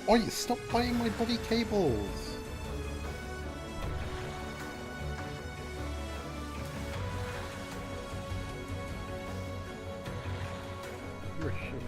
Oi, stop biting my bloody cables! You're a shit.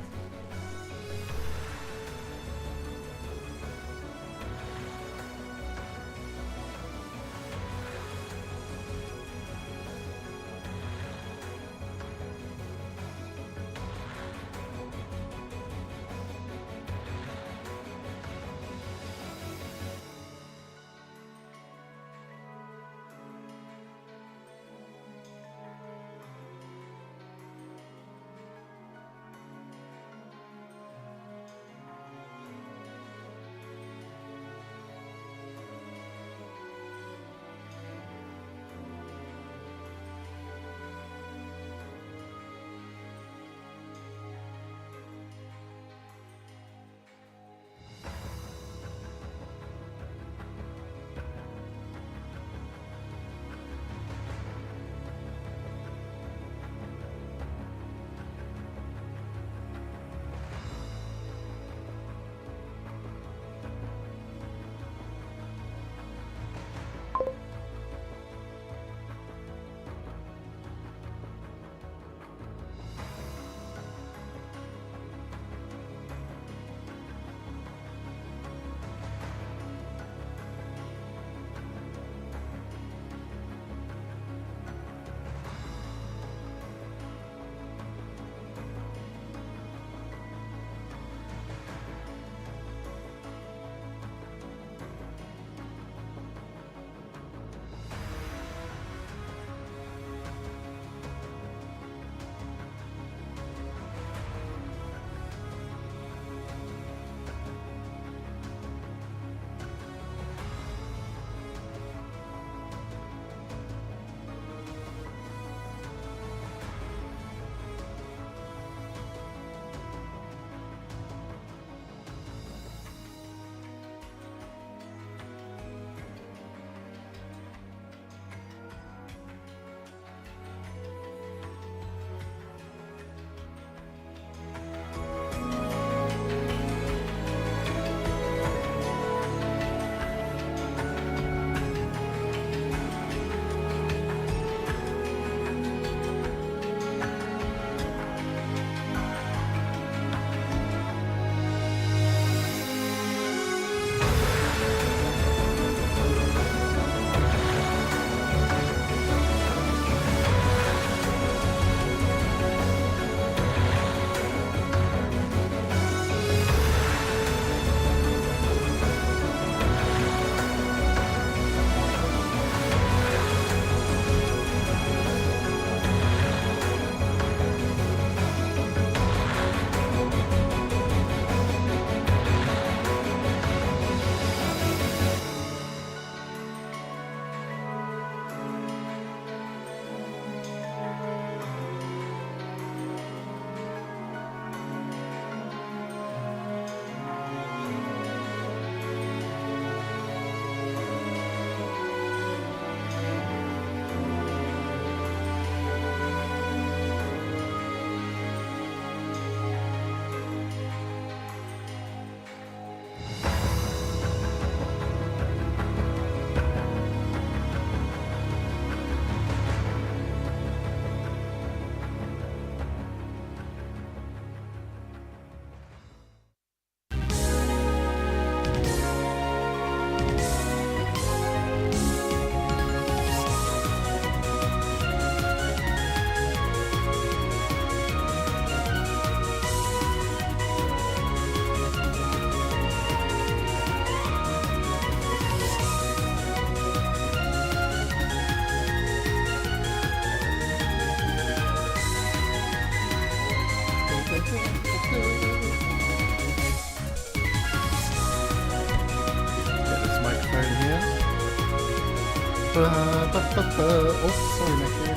Oh, sorry, Nicky.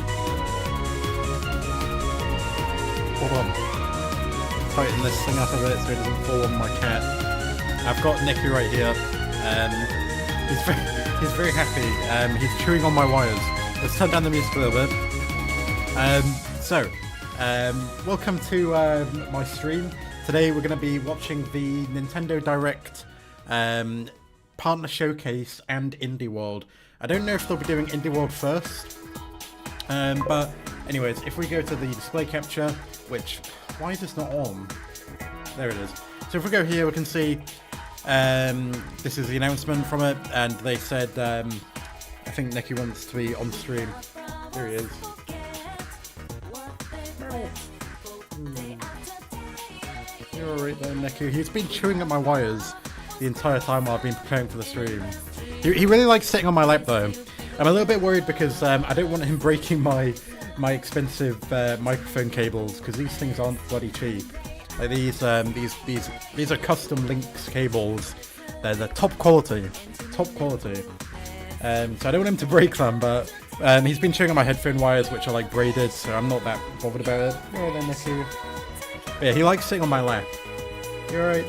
Hold on. Tighten this thing up a bit so it doesn't fall on my cat. I've got Nicky right here. He's very happy. He's chewing on my wires. Let's turn down the music a little bit. Welcome to my stream. Today we're going to be watching the Nintendo Direct Partner Showcase and Indie World. I don't know if they'll be doing Indie World first, but anyways, if we go to the display capture, which, why is this not on? There it is. So if we go here, we can see this is the announcement from it, and they said, I think Nicky wants to be on stream. There he is. You're alright there, Nicky. He's been chewing at my wires the entire time while I've been preparing for the stream. He really likes sitting on my lap though. I'm a little bit worried because I don't want him breaking my expensive microphone cables, because these things aren't bloody cheap. Like these are custom Lynx cables. They're top quality, So I don't want him to break them, but he's been chewing on my headphone wires, which are like braided, so I'm not that bothered about it. Oh, then Nicky. But yeah, he likes sitting on my lap. You alright?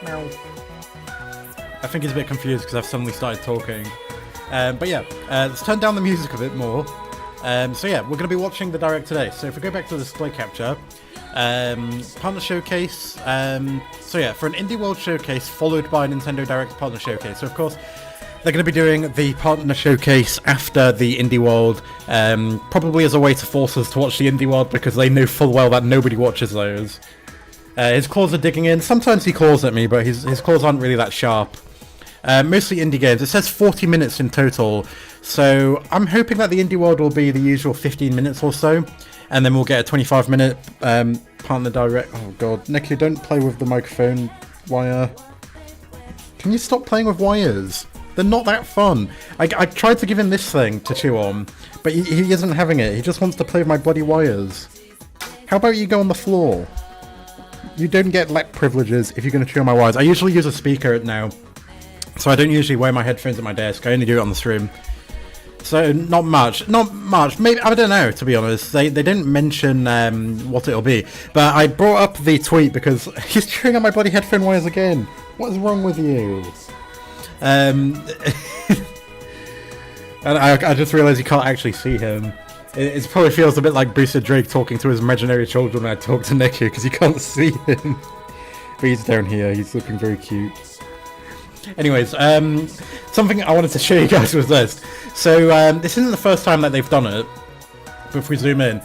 Meow. I think he's a bit confused because I've suddenly started talking. But yeah, let's turn down the music a bit more. So yeah, we're going to be watching the Direct today. So if we go back to the display capture, Partner Showcase. So yeah, for an Indie World Showcase followed by a Nintendo Direct Partner Showcase. So of course, they're going to be doing the Partner Showcase after the Indie World, probably as a way to force us to watch the Indie World, because they know full well that nobody watches those. His claws are digging in. Sometimes he claws at me, but his claws aren't really that sharp. Mostly indie games. It says 40 minutes in total, so I'm hoping that the Indie World will be the usual 15 minutes or so, and then we'll get a 25-minute Partner Direct. Oh god, Nicky, don't play with the microphone wire. Can you stop playing with wires? They're not that fun. I tried to give him this thing to chew on, but he isn't having it. He just wants to play with my bloody wires. How about you go on the floor? You don't get lap privileges if you're going to chew on my wires. I usually use a speaker now, so I don't usually wear my headphones at my desk. I only do it on the stream. So not much. Maybe, I don't know, to be honest. They didn't mention what it'll be, but I brought up the tweet because he's chewing on my bloody headphone wires again. What is wrong with you? And I just realised you can't actually see him. It probably feels a bit like Booster Drake talking to his imaginary children when I talk to Nicky, because you can't see him. But he's down here, he's looking very cute. Anyways, something I wanted to show you guys was this. So, this isn't the first time that they've done it. But if we zoom in,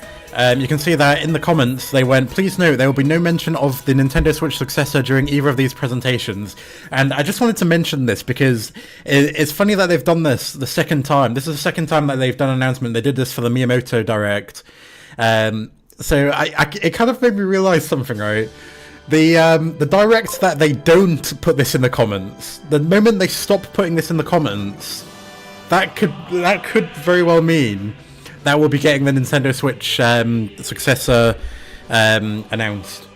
you can see that in the comments they went, please note there will be no mention of the Nintendo Switch successor during either of these presentations. And I just wanted to mention this because it's funny that they've done this the second time. This is the second time that they've done an announcement. They did this for the Miyamoto Direct. So it kind of made me realise something, right? The Directs that they don't put this in the comments, the moment they stop putting this in the comments, that could very well mean that we'll be getting the Nintendo Switch successor announced.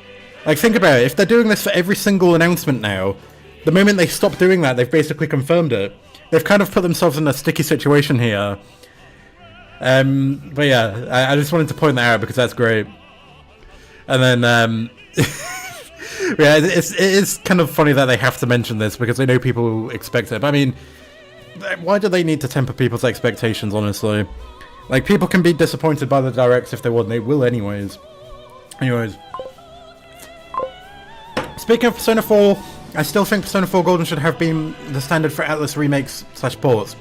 Like, think about it. If they're doing this for every single announcement now, the moment they stop doing that, they've basically confirmed it. They've kind of put themselves in a sticky situation here. But yeah, I just wanted to point that out because that's great. And then, yeah, it is kind of funny that they have to mention this because they know people will expect it. But I mean, why do they need to temper people's expectations, honestly? Like, people can be disappointed by the Directs if they want, they will anyways. Anyways. Speaking of Persona 4, I still think Persona 4 Golden should have been the standard for Atlas remakes / ports.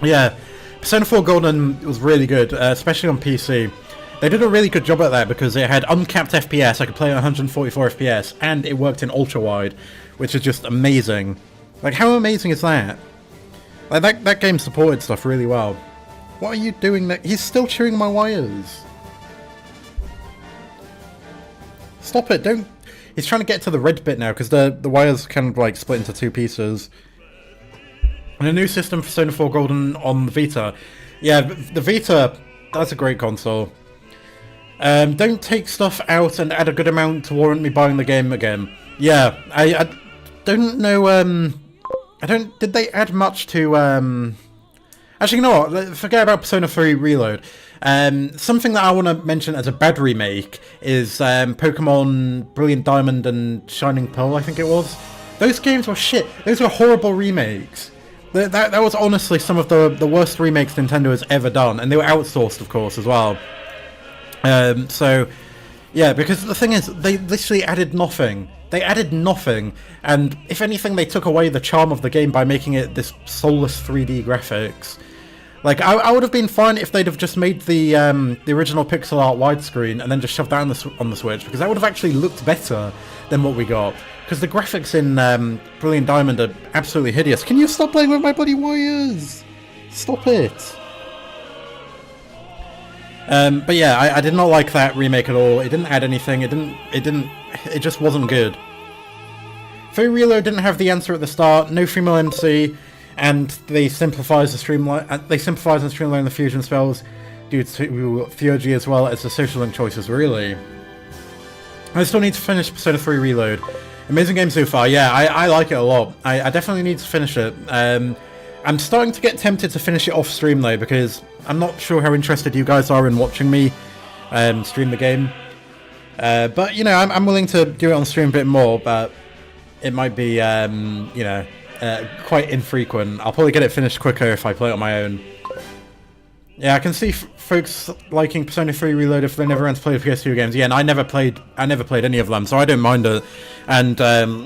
Yeah, Persona 4 Golden was really good, especially on PC. They did a really good job at that because it had uncapped FPS, I could play at 144 FPS, and it worked in ultra-wide, which is just amazing. Like, how amazing is that? Like, that game supported stuff really well. What are you doing there? He's still chewing my wires. Stop it, don't... He's trying to get to the red bit now, because the wires kind of, like, split into two pieces. And a new system for Persona 4 Golden on the Vita. Yeah, the Vita, that's a great console. Don't take stuff out and add a good amount to warrant me buying the game again. Yeah, I don't know, did they add much to, Actually, you know what? Forget about Persona 3 Reload. Something that I want to mention as a bad remake is Pokemon Brilliant Diamond and Shining Pearl, I think it was. Those games were shit. Those were horrible remakes. That was honestly some of the worst remakes Nintendo has ever done, and they were outsourced, of course, as well. So, Yeah, because the thing is, they literally added nothing. They added nothing, and if anything, they took away the charm of the game by making it this soulless 3D graphics. Like, I would have been fine if they'd have just made the original pixel art widescreen and then just shoved that on the Switch, because that would have actually looked better than what we got. Because the graphics in Brilliant Diamond are absolutely hideous. Can you stop playing with my bloody wires? Stop it. But yeah, I did not like that remake at all. It didn't add anything. It just wasn't good. Free Reload didn't have the answer at the start. No female MC, and they simplified and streamline the fusion spells due to theurgy as well as the social link choices. Really, I still need to finish Persona 3 Reload. Amazing game so far. Yeah, I like it a lot. I definitely need to finish it. I'm starting to get tempted to finish it off stream though, because I'm not sure how interested you guys are in watching me stream the game. But you know, I'm willing to do it on stream a bit more, but it might be you know, quite infrequent. I'll probably get it finished quicker if I play it on my own. Yeah, I can see folks liking Persona 3 Reload if they never ran to play PS2 games. Yeah, and I never played any of them, so I don't mind it. And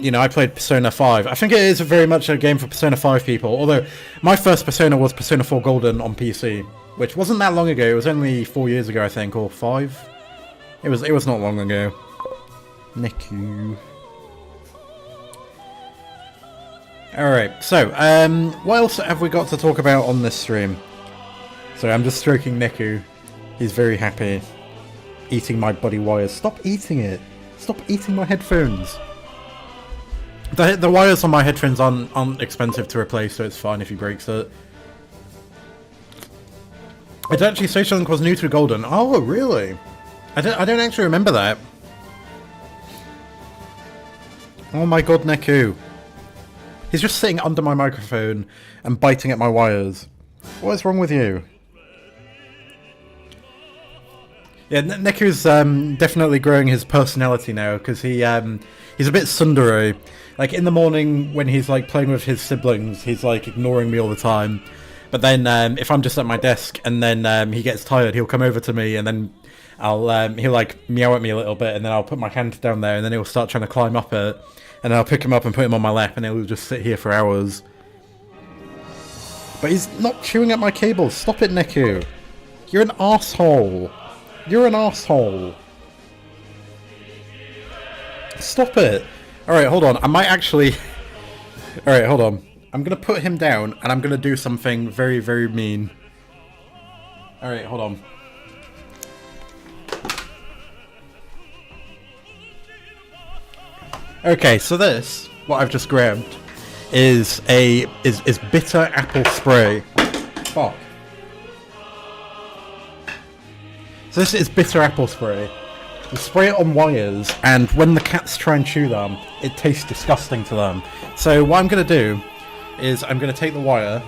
you know, I played Persona 5. I think it is very much a game for Persona 5 people. Although my first Persona was Persona 4 Golden on PC, which wasn't that long ago. It was only 4 years ago, I think, or 5. It was not long ago. Neku. Alright, so what else have we got to talk about on this stream? So I'm just stroking Neku. He's very happy. Eating my body wires. Stop eating it. Stop eating my headphones. The wires on my headphones aren't expensive to replace, so it's fine if he breaks it. It's actually Social Link was new to Golden. Oh, really? I don't actually remember that. Oh my god, Neku. He's just sitting under my microphone and biting at my wires. What is wrong with you? Yeah, Neku's definitely growing his personality now, because he's a bit tsundere. Like, in the morning when he's like playing with his siblings, he's like ignoring me all the time. But then if I'm just at my desk and then he gets tired, he'll come over to me and then he'll like meow at me a little bit, and then I'll put my hand down there and then he'll start trying to climb up it, and I'll pick him up and put him on my lap and he'll just sit here for hours. But he's not chewing at my cables. Stop it, Neku. You're an arsehole. You're an arsehole. Stop it. Alright, hold on. I might actually... Alright, hold on. I'm going to put him down and I'm going to do something very, very mean. Alright, hold on. Okay, so this, what I've just grabbed, is bitter apple spray. Fuck. So this is bitter apple spray. You spray it on wires, and when the cats try and chew them, it tastes disgusting to them. So what I'm going to do is I'm going to take the wire,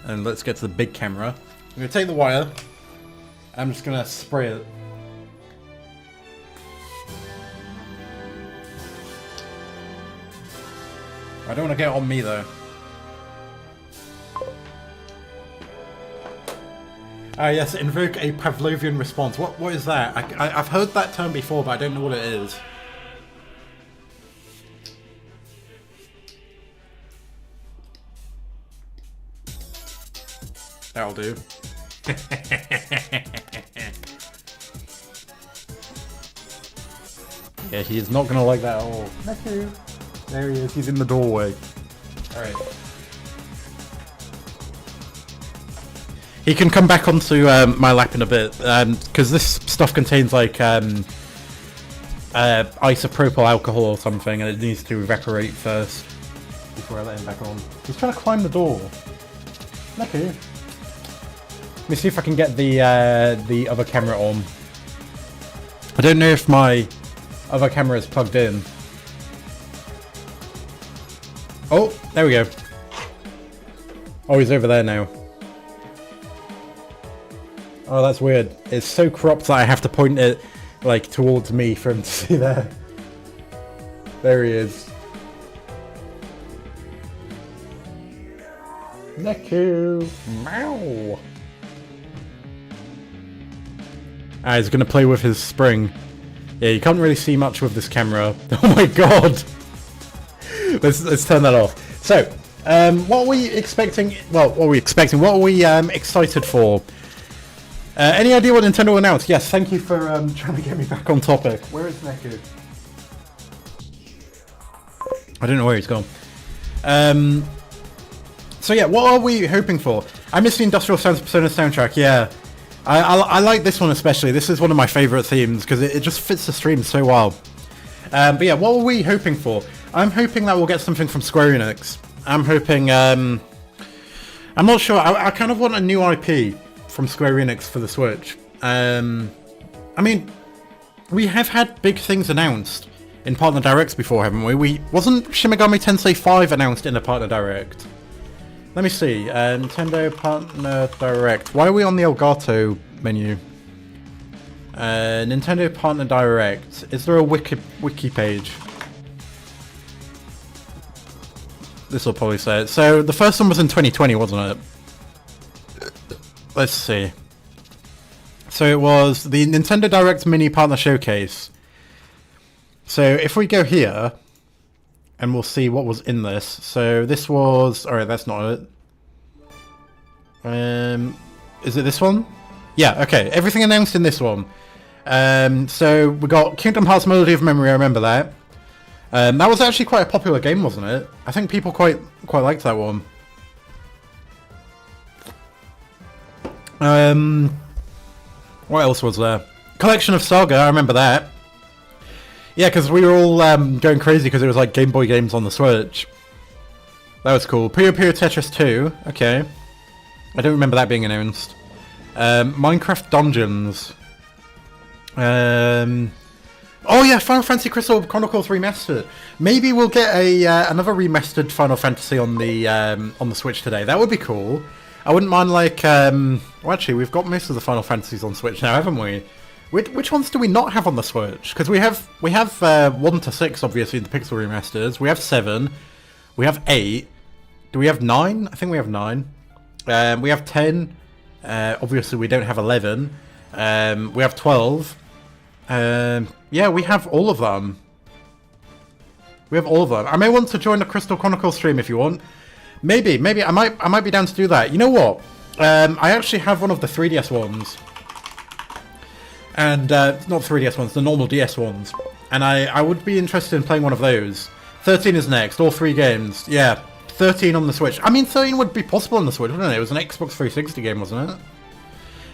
and let's get to the big camera. I'm going to take the wire, I'm just going to spray it. I don't want to get it on me though. Yes, invoke a Pavlovian response. What is that? I've heard that term before, but I don't know what it is. That'll do. Yeah, he is not going to like that at all. Neku. There he is, he's in the doorway. Alright. He can come back onto my lap in a bit, because this stuff contains like isopropyl alcohol or something, and it needs to evaporate first before I let him back on. He's trying to climb the door. Neku. Let me see if I can get the other camera on. I don't know if my other camera is plugged in. Oh, there we go. Oh, he's over there now. Oh, that's weird. It's so cropped that I have to point it, like, towards me for him to see there. There he is. Neku! Meow! He's going to play with his spring. Yeah, you can't really see much with this camera. Oh my god! Let's turn that off. So, what are we expecting? Well, what are we expecting? What are we excited for? Any idea what Nintendo announced? Yes, thank you for trying to get me back on topic. Where is Neku? I don't know where he's gone. So yeah, what are we hoping for? I miss the Industrial Sounds Persona soundtrack, yeah. I like this one especially. This is one of my favourite themes because it just fits the stream so well. But yeah, what are we hoping for? I'm hoping that we'll get something from Square Enix. I'm hoping... I'm not sure. I kind of want a new IP from Square Enix for the Switch. I mean, we have had big things announced in Partner Directs before, haven't we? Wasn't Shin Megami Tensei 5 announced in a Partner Direct? Let me see. Nintendo Partner Direct. Why are we on the Elgato menu? Nintendo Partner Direct. Is there a wiki page? This will probably say it. So the first one was in 2020, wasn't it? Let's see. So it was the Nintendo Direct Mini Partner Showcase. So if we go here, and we'll see what was in this. So this was... Alright, that's not it. Is it this one? Yeah, okay. Everything announced in this one. So we got Kingdom Hearts Melody of Memory, I remember that. That was actually quite a popular game, wasn't it? I think people quite liked that one. What else was there? Collection of Saga, I remember that. Yeah, because we were all going crazy because it was like Game Boy games on the Switch. That was cool. Puyo Puyo Tetris 2. Okay. I don't remember that being announced. Minecraft Dungeons. Oh yeah, Final Fantasy Crystal Chronicles Remastered. Maybe we'll get a another remastered Final Fantasy on the Switch today. That would be cool. I wouldn't mind like... well, actually, we've got most of the Final Fantasies on Switch now, haven't we? Which ones do we not have on the Switch? Because we have 1 to 6, obviously, the Pixel remasters. We have 7. We have 8. Do we have 9? I think we have 9. We have 10. Obviously, we don't have 11. We have 12. Yeah, we have all of them. We have all of them. I may want to join the Crystal Chronicles stream if you want. Maybe. I might be down to do that. You know what? I actually have one of the 3DS ones. And, not 3DS ones, the normal DS ones. And I would be interested in playing one of those. 13 is next, all 3 games. Yeah, 13 on the Switch. I mean, 13 would be possible on the Switch, wouldn't it? It was an Xbox 360 game, wasn't it?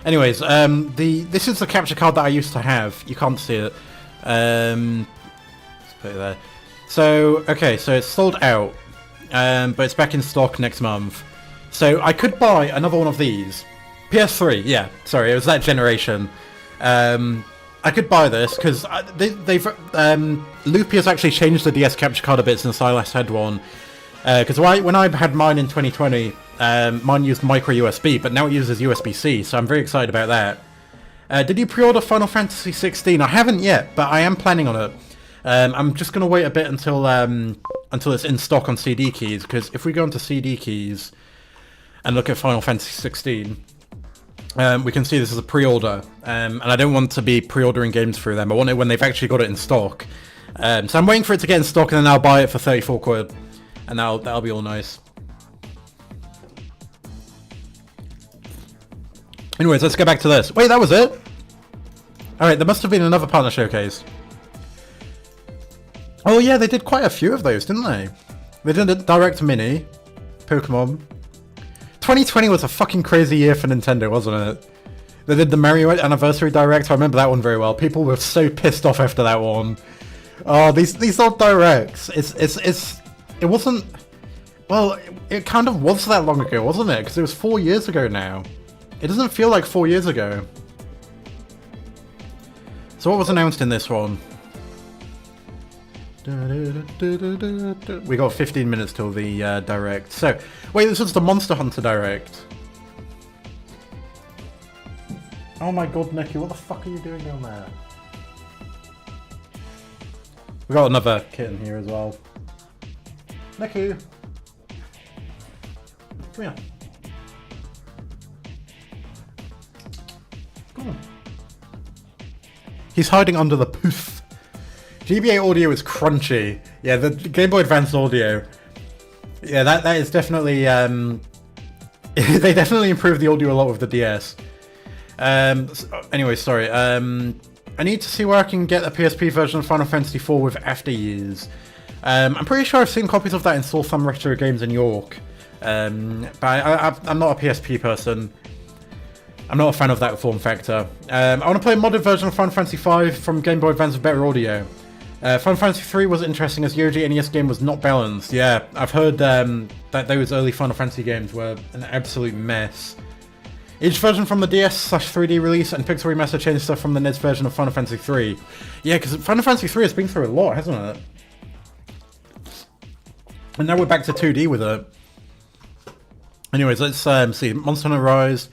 Anyways, this is the capture card that I used to have. You can't see it. Let's put it there. So, okay, so it's sold out. But it's back in stock next month. So I could buy another one of these. PS3, yeah. Sorry, it was that generation. I could buy this because they've Loopy has actually changed the DS capture card a bit since I last had one. Because when I had mine in 2020, mine used micro USB, but now it uses USB-C, so I'm very excited about that. Did you pre-order Final Fantasy 16? I haven't yet, but I am planning on it. I'm just going to wait a bit until it's in stock on CD keys, because if we go into CD keys and look at Final Fantasy 16, we can see this is a pre-order, and I don't want to be pre-ordering games through them. I want it when they've actually got it in stock. So I'm waiting for it to get in stock, and then I'll buy it for 34 quid, and that'll be all nice. Anyways, let's go back to this. Wait, that was it? Alright, there must have been another partner showcase. Oh yeah, they did quite a few of those, didn't they? They did a Direct Mini, Pokemon. 2020 was a fucking crazy year for Nintendo, wasn't it? They did the Mario Anniversary Direct, I remember that one very well. People were so pissed off after that one. Oh, these old Directs, it wasn't... Well, it kind of was that long ago, wasn't it? Because it was 4 years ago now. It doesn't feel like 4 years ago. So what was announced in this one? We got 15 minutes till the Direct. So, wait, this was the Monster Hunter Direct. Oh my god, Nicky, what the fuck are you doing down there? We got another kitten here as well. Nicky! Come here. Come on. He's hiding under the poof. GBA audio is crunchy. Yeah, the Game Boy Advance audio. Yeah, that is definitely... they definitely improved the audio a lot with the DS. Anyway, sorry. I need to see where I can get a PSP version of Final Fantasy IV with After Years. I'm pretty sure I've seen copies of that in some retro games in York. But I'm not a PSP person. I'm not a fan of that form factor. I want to play a modded version of Final Fantasy V from Game Boy Advance with better audio. Final Fantasy III was interesting as the OG NES game was not balanced. Yeah, I've heard that those early Final Fantasy games were an absolute mess. Each version from the DS/3D release and Pixel Remaster changed stuff from the NES version of Final Fantasy III. Yeah, because Final Fantasy III has been through a lot, hasn't it? And now we're back to 2D with it. Anyways, let's see. Monster Hunter Rise.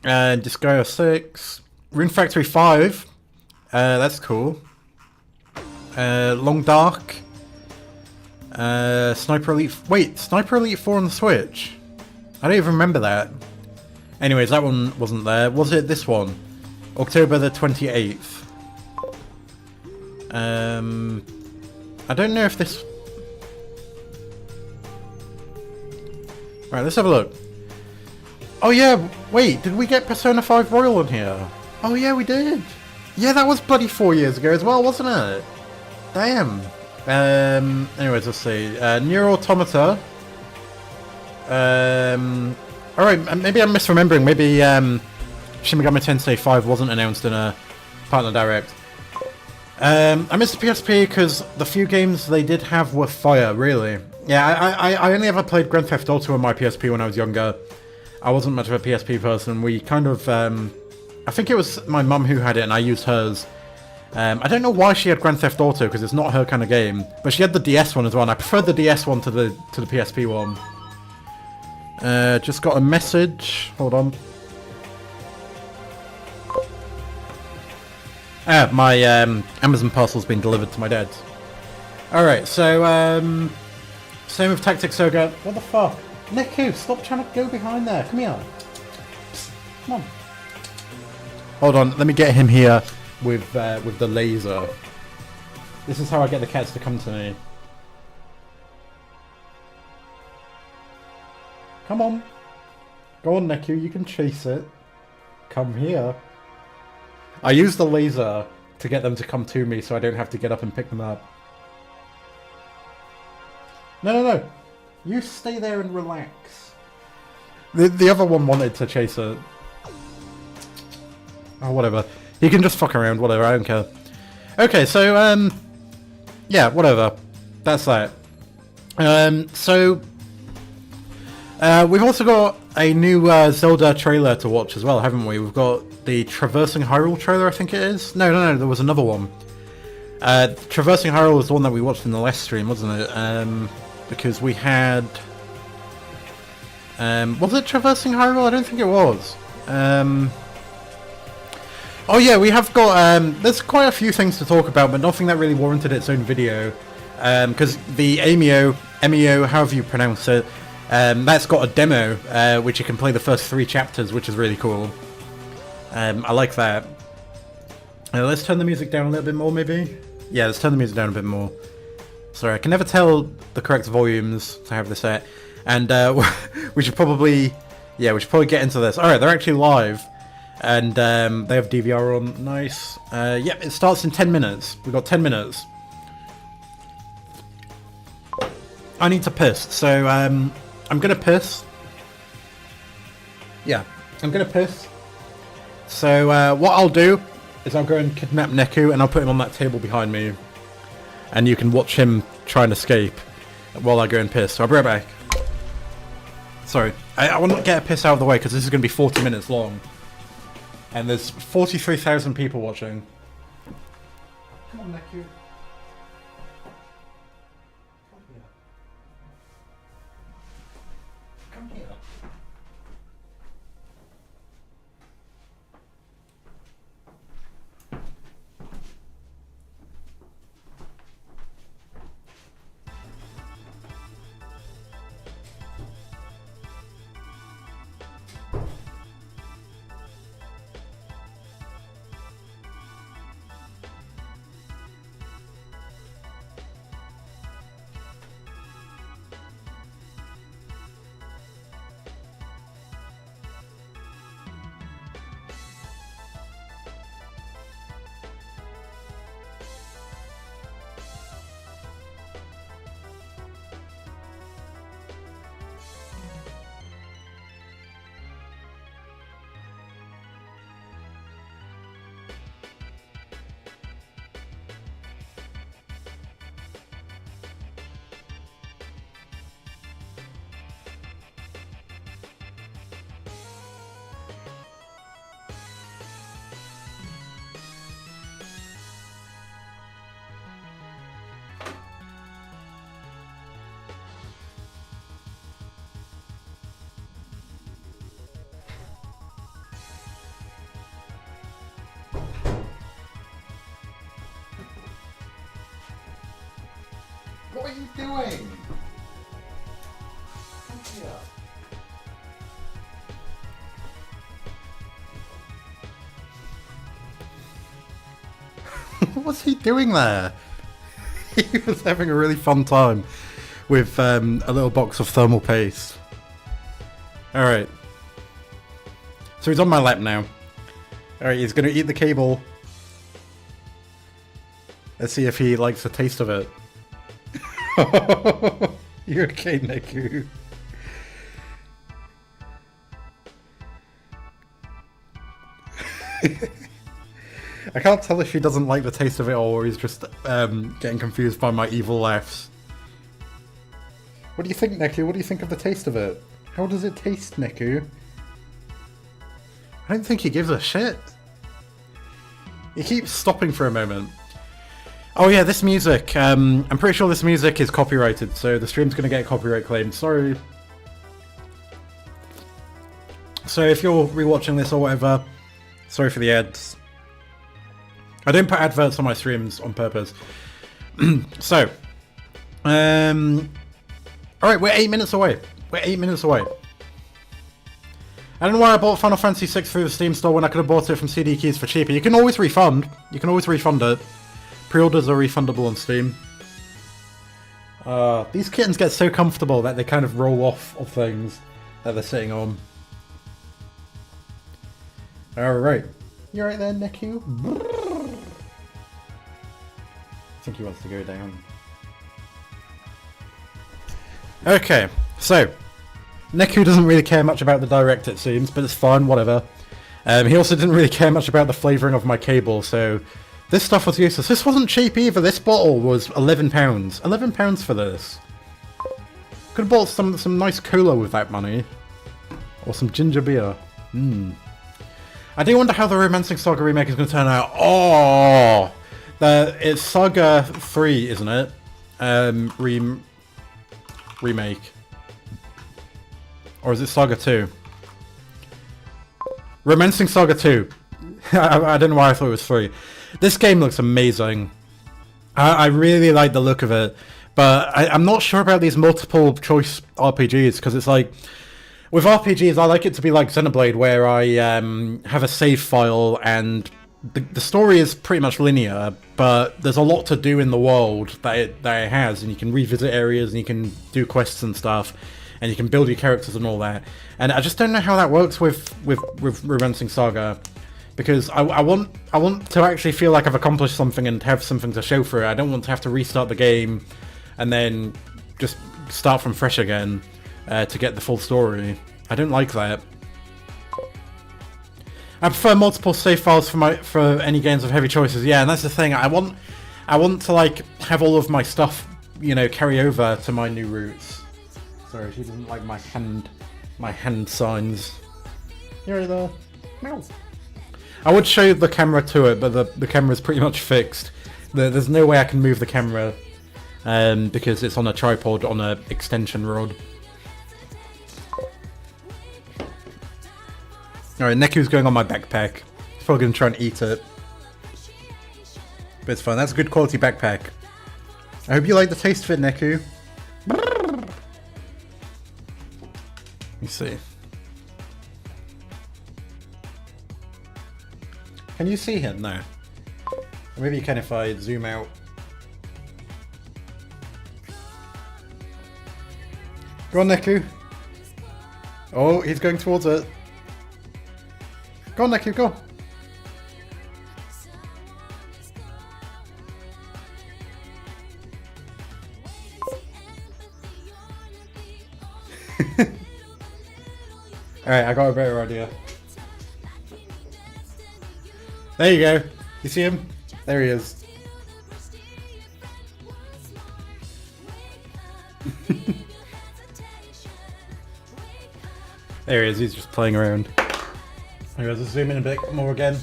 Disgaea 6. Rune Factory 5. That's cool. Long Dark. Sniper Elite... Wait, Sniper Elite 4 on the Switch? I don't even remember that. Anyways, that one wasn't there. Was it this one? October the 28th. I don't know if this... Alright, let's have a look. Oh yeah, wait, did we get Persona 5 Royal on here? Oh yeah, we did. Yeah, that was bloody 4 years ago as well, wasn't it? Damn. Anyways, let's see. Nier Automata. Alright, maybe I'm misremembering. Maybe Shin Megami Tensei 5 wasn't announced in a partner direct. I missed the PSP because the few games they did have were fire, really. Yeah, I only ever played Grand Theft Auto on my PSP when I was younger. I wasn't much of a PSP person. We kind of... I think it was my mum who had it and I used hers. I don't know why she had Grand Theft Auto because it's not her kind of game. But she had the DS one as well and I preferred the DS one to the PSP one. Just got a message. Hold on. My Amazon parcel's been delivered to my dad. Alright, so same with Tactics Ogre. What the fuck? Neku, stop trying to go behind there. Come here. Psst, come on. Hold on, let me get him here with the laser. This is how I get the cats to come to me. Come on. Go on, Neku, you can chase it. Come here. I use the laser to get them to come to me so I don't have to get up and pick them up. No. You stay there and relax. The other one wanted to chase it. Oh, whatever. He can just fuck around, whatever, I don't care. Okay, so, yeah, whatever. That's that. We've also got a new Zelda trailer to watch as well, haven't we? We've got the Traversing Hyrule trailer, I think it is. No, there was another one. Traversing Hyrule was the one that we watched in the last stream, wasn't it? Because we had... was it Traversing Hyrule? I don't think it was. Oh yeah, we have got... there's quite a few things to talk about, but nothing that really warranted its own video. Because the MEO, however you pronounce it, that's got a demo, which you can play the first 3 chapters, which is really cool. I like that. Let's turn the music down a little bit more, maybe? Yeah, let's turn the music down a bit more. Sorry, I can never tell the correct volumes to have this set. And we should probably... Yeah, we should probably get into this. Alright, they're actually live. And they have DVR on. Nice. Yep, it starts in 10 minutes. We've got 10 minutes. I need to piss, so I'm gonna piss. Yeah, I'm gonna piss. So what I'll do is I'll go and kidnap Neku and I'll put him on that table behind me. And you can watch him try and escape while I go and piss. So I'll be right back. Sorry, I want to get a piss out of the way because this is going to be 40 minutes long. And there's 43,000 people watching. Come on, Neku. Come here. What are you doing? What's he doing there? He was having a really fun time with a little box of thermal paste. Alright. So he's on my lap now. Alright, he's going to eat the cable. Let's see if he likes the taste of it. You're okay, Neku. I can't tell if he doesn't like the taste of it or he's just getting confused by my evil laughs. What do you think, Neku? What do you think of the taste of it? How does it taste, Neku? I don't think he gives a shit. He keeps stopping for a moment. Oh yeah, this music. I'm pretty sure this music is copyrighted, so the stream's going to get copyright claimed. Sorry. So if you're rewatching this or whatever, sorry for the ads. I don't put adverts on my streams on purpose. So, alright, we're 8 minutes away. We're 8 minutes away. I don't know why I bought Final Fantasy VI through the Steam store when I could have bought it from CD Keys for cheaper. You can always refund. You can always refund it. Pre-orders are refundable on Steam. These kittens get so comfortable that they kind of roll off of things that they're sitting on. Alright. You right there, Neku? I think he wants to go down. Okay, so Neku doesn't really care much about the direct, it seems, but it's fine, whatever. He also didn't really care much about the flavouring of my cable, so this stuff was useless. This wasn't cheap either. This bottle was £11. £11 for this. Could have bought some nice cola with that money. Or some ginger beer. I do wonder how the Romancing Saga remake is going to turn out. Oh! It's Saga 3, isn't it? Remake. Or is it Saga 2? Romancing Saga 2. I don't know why I thought it was 3. This game looks amazing. I really like the look of it. But I'm not sure about these multiple choice RPGs, because it's like... With RPGs, I like it to be like Xenoblade, where I have a save file and the story is pretty much linear, but there's a lot to do in the world that it has, and you can revisit areas and you can do quests and stuff, and you can build your characters and all that. And I just don't know how that works with Romancing Saga, because I want to actually feel like I've accomplished something and have something to show for it. I don't want to have to restart the game and then just start from fresh again. To get the full story. I don't like that. I prefer multiple save files for any games of heavy choices. Yeah, and that's the thing. I want to like have all of my stuff, you know, carry over to my new routes. Sorry, she doesn't like my hand signs. You're right there. Meow. I would show the camera to it, but the camera's pretty much fixed. There's no way I can move the camera because it's on a tripod on an extension rod. Alright, Neku's going on my backpack. He's probably going to try and eat it. But it's fine, that's a good quality backpack. I hope you like the taste of it, Neku. Let me see. Can you see him? No. Or maybe you can if I zoom out. Go on, Neku. Oh, he's going towards it. Go on, Neku, go. Alright, I got a better idea. There you go. You see him? There he is. There he is, he's just playing around. Anyways, let's zoom in a bit more again.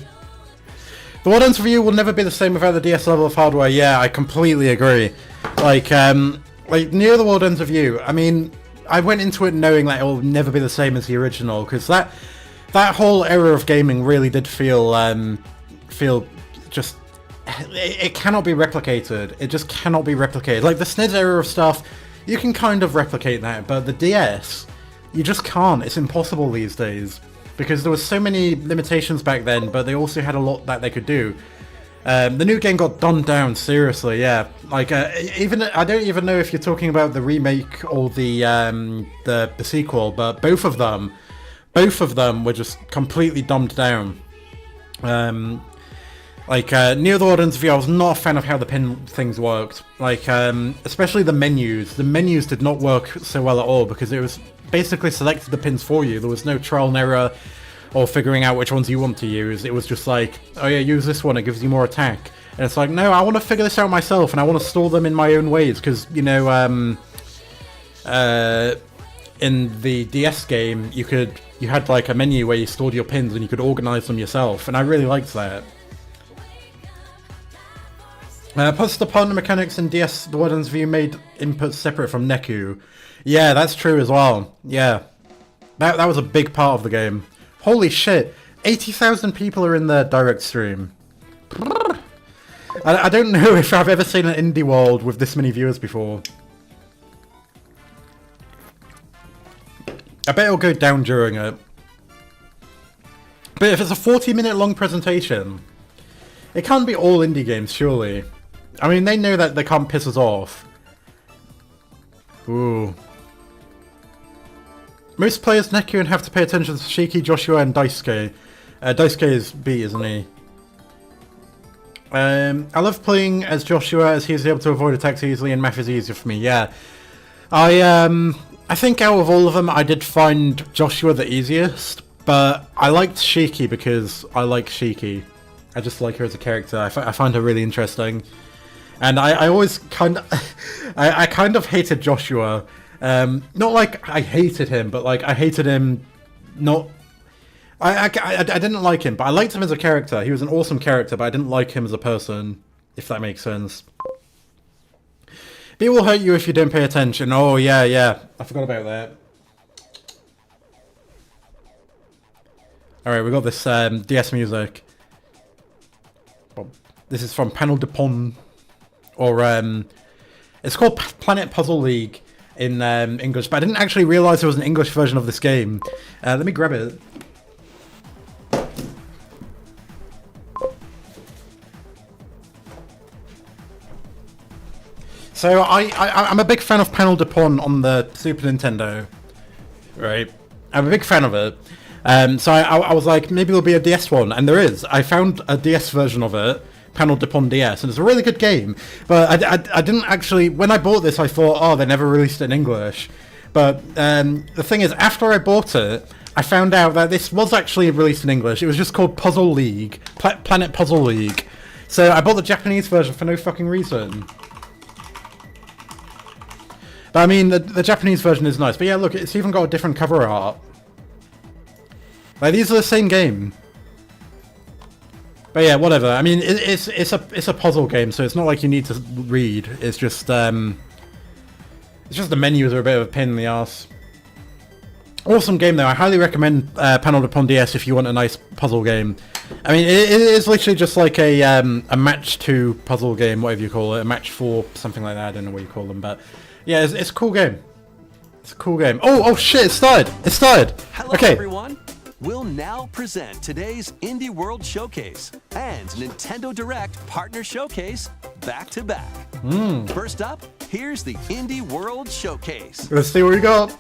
The World Ends Review will never be the same without the DS level of hardware. Yeah, I completely agree. Like near the World Ends Review, I mean, I went into it knowing that it will never be the same as the original, because that whole era of gaming really did feel just it cannot be replicated. It just cannot be replicated. Like the SNES era of stuff, you can kind of replicate that, but the DS, you just can't. It's impossible these days because there was so many limitations back then, but they also had a lot that they could do. The new game got dumbed down, seriously, yeah. Like, even I don't even know if you're talking about the remake or the sequel, but both of them were just completely dumbed down. Near the Warden's View, I was not a fan of how the pin things worked. Like, especially the menus. The menus did not work so well at all because it was basically selected the pins for you. There was no trial and error or figuring out which ones you want to use. It was just like, oh yeah, use this one, it gives you more attack. And it's like, no, I want to figure this out myself, and I want to store them in my own ways, because, you know, in the DS game, you had like a menu where you stored your pins and you could organize them yourself, and I really liked that. Plus the partner mechanics in DS The Warden's View made inputs separate from Neku. Yeah, that's true as well. Yeah. That was a big part of the game. Holy shit, 80,000 people are in the direct stream. I don't know if I've ever seen an indie world with this many viewers before. I bet it'll go down during it. But if it's a 40-minute long presentation, it can't be all indie games, surely. I mean, they know that they can't piss us off. Ooh. Most players Neku and have to pay attention to Shiki, Joshua, and Daisuke. Daisuke is B, isn't he? I love playing as Joshua as he's able to avoid attacks easily and math is easier for me, yeah. I think out of all of them I did find Joshua the easiest, but I liked Shiki because I like Shiki. I just like her as a character. I find her really interesting. And I always kind of... I kind of hated Joshua. Not like I hated him, but like I hated him not... I didn't like him, but I liked him as a character. He was an awesome character, but I didn't like him as a person, if that makes sense. People will hurt you if you don't pay attention. Oh, yeah. I forgot about that. Alright, we got this DS music. This is from Panel de Pon. Or, it's called Planet Puzzle League in English, but I didn't actually realise there was an English version of this game. Let me grab it. So I'm a big fan of Panel de Pon on the Super Nintendo, right? I'm a big fan of it. So I was like, maybe there'll be a DS one, and there is. I found a DS version of it, Panel de Pon DS, and it's a really good game. But I didn't actually, when I bought this, I thought, oh, they never released it in English. But the thing is, after I bought it, I found out that this was actually released in English. It was just called Puzzle League, Planet Puzzle League. So I bought the Japanese version for no fucking reason. But I mean, the Japanese version is nice. But yeah, look, it's even got a different cover art. Like, these are the same game. But yeah, whatever. I mean, it's a puzzle game, so it's not like you need to read. It's just the menus are a bit of a pain in the ass. Awesome game though. I highly recommend Panel de Pon DS if you want a nice puzzle game. I mean, it is literally just like a match 2 puzzle game, whatever you call it, a match 4, something like that. I don't know what you call them, but yeah, it's a cool game. It's a cool game. Oh shit! It started. It started. Hello, okay. Everyone. We'll now present today's Indie World Showcase and Nintendo Direct Partner Showcase back to back. First up, here's the Indie World Showcase. Let's see what we got.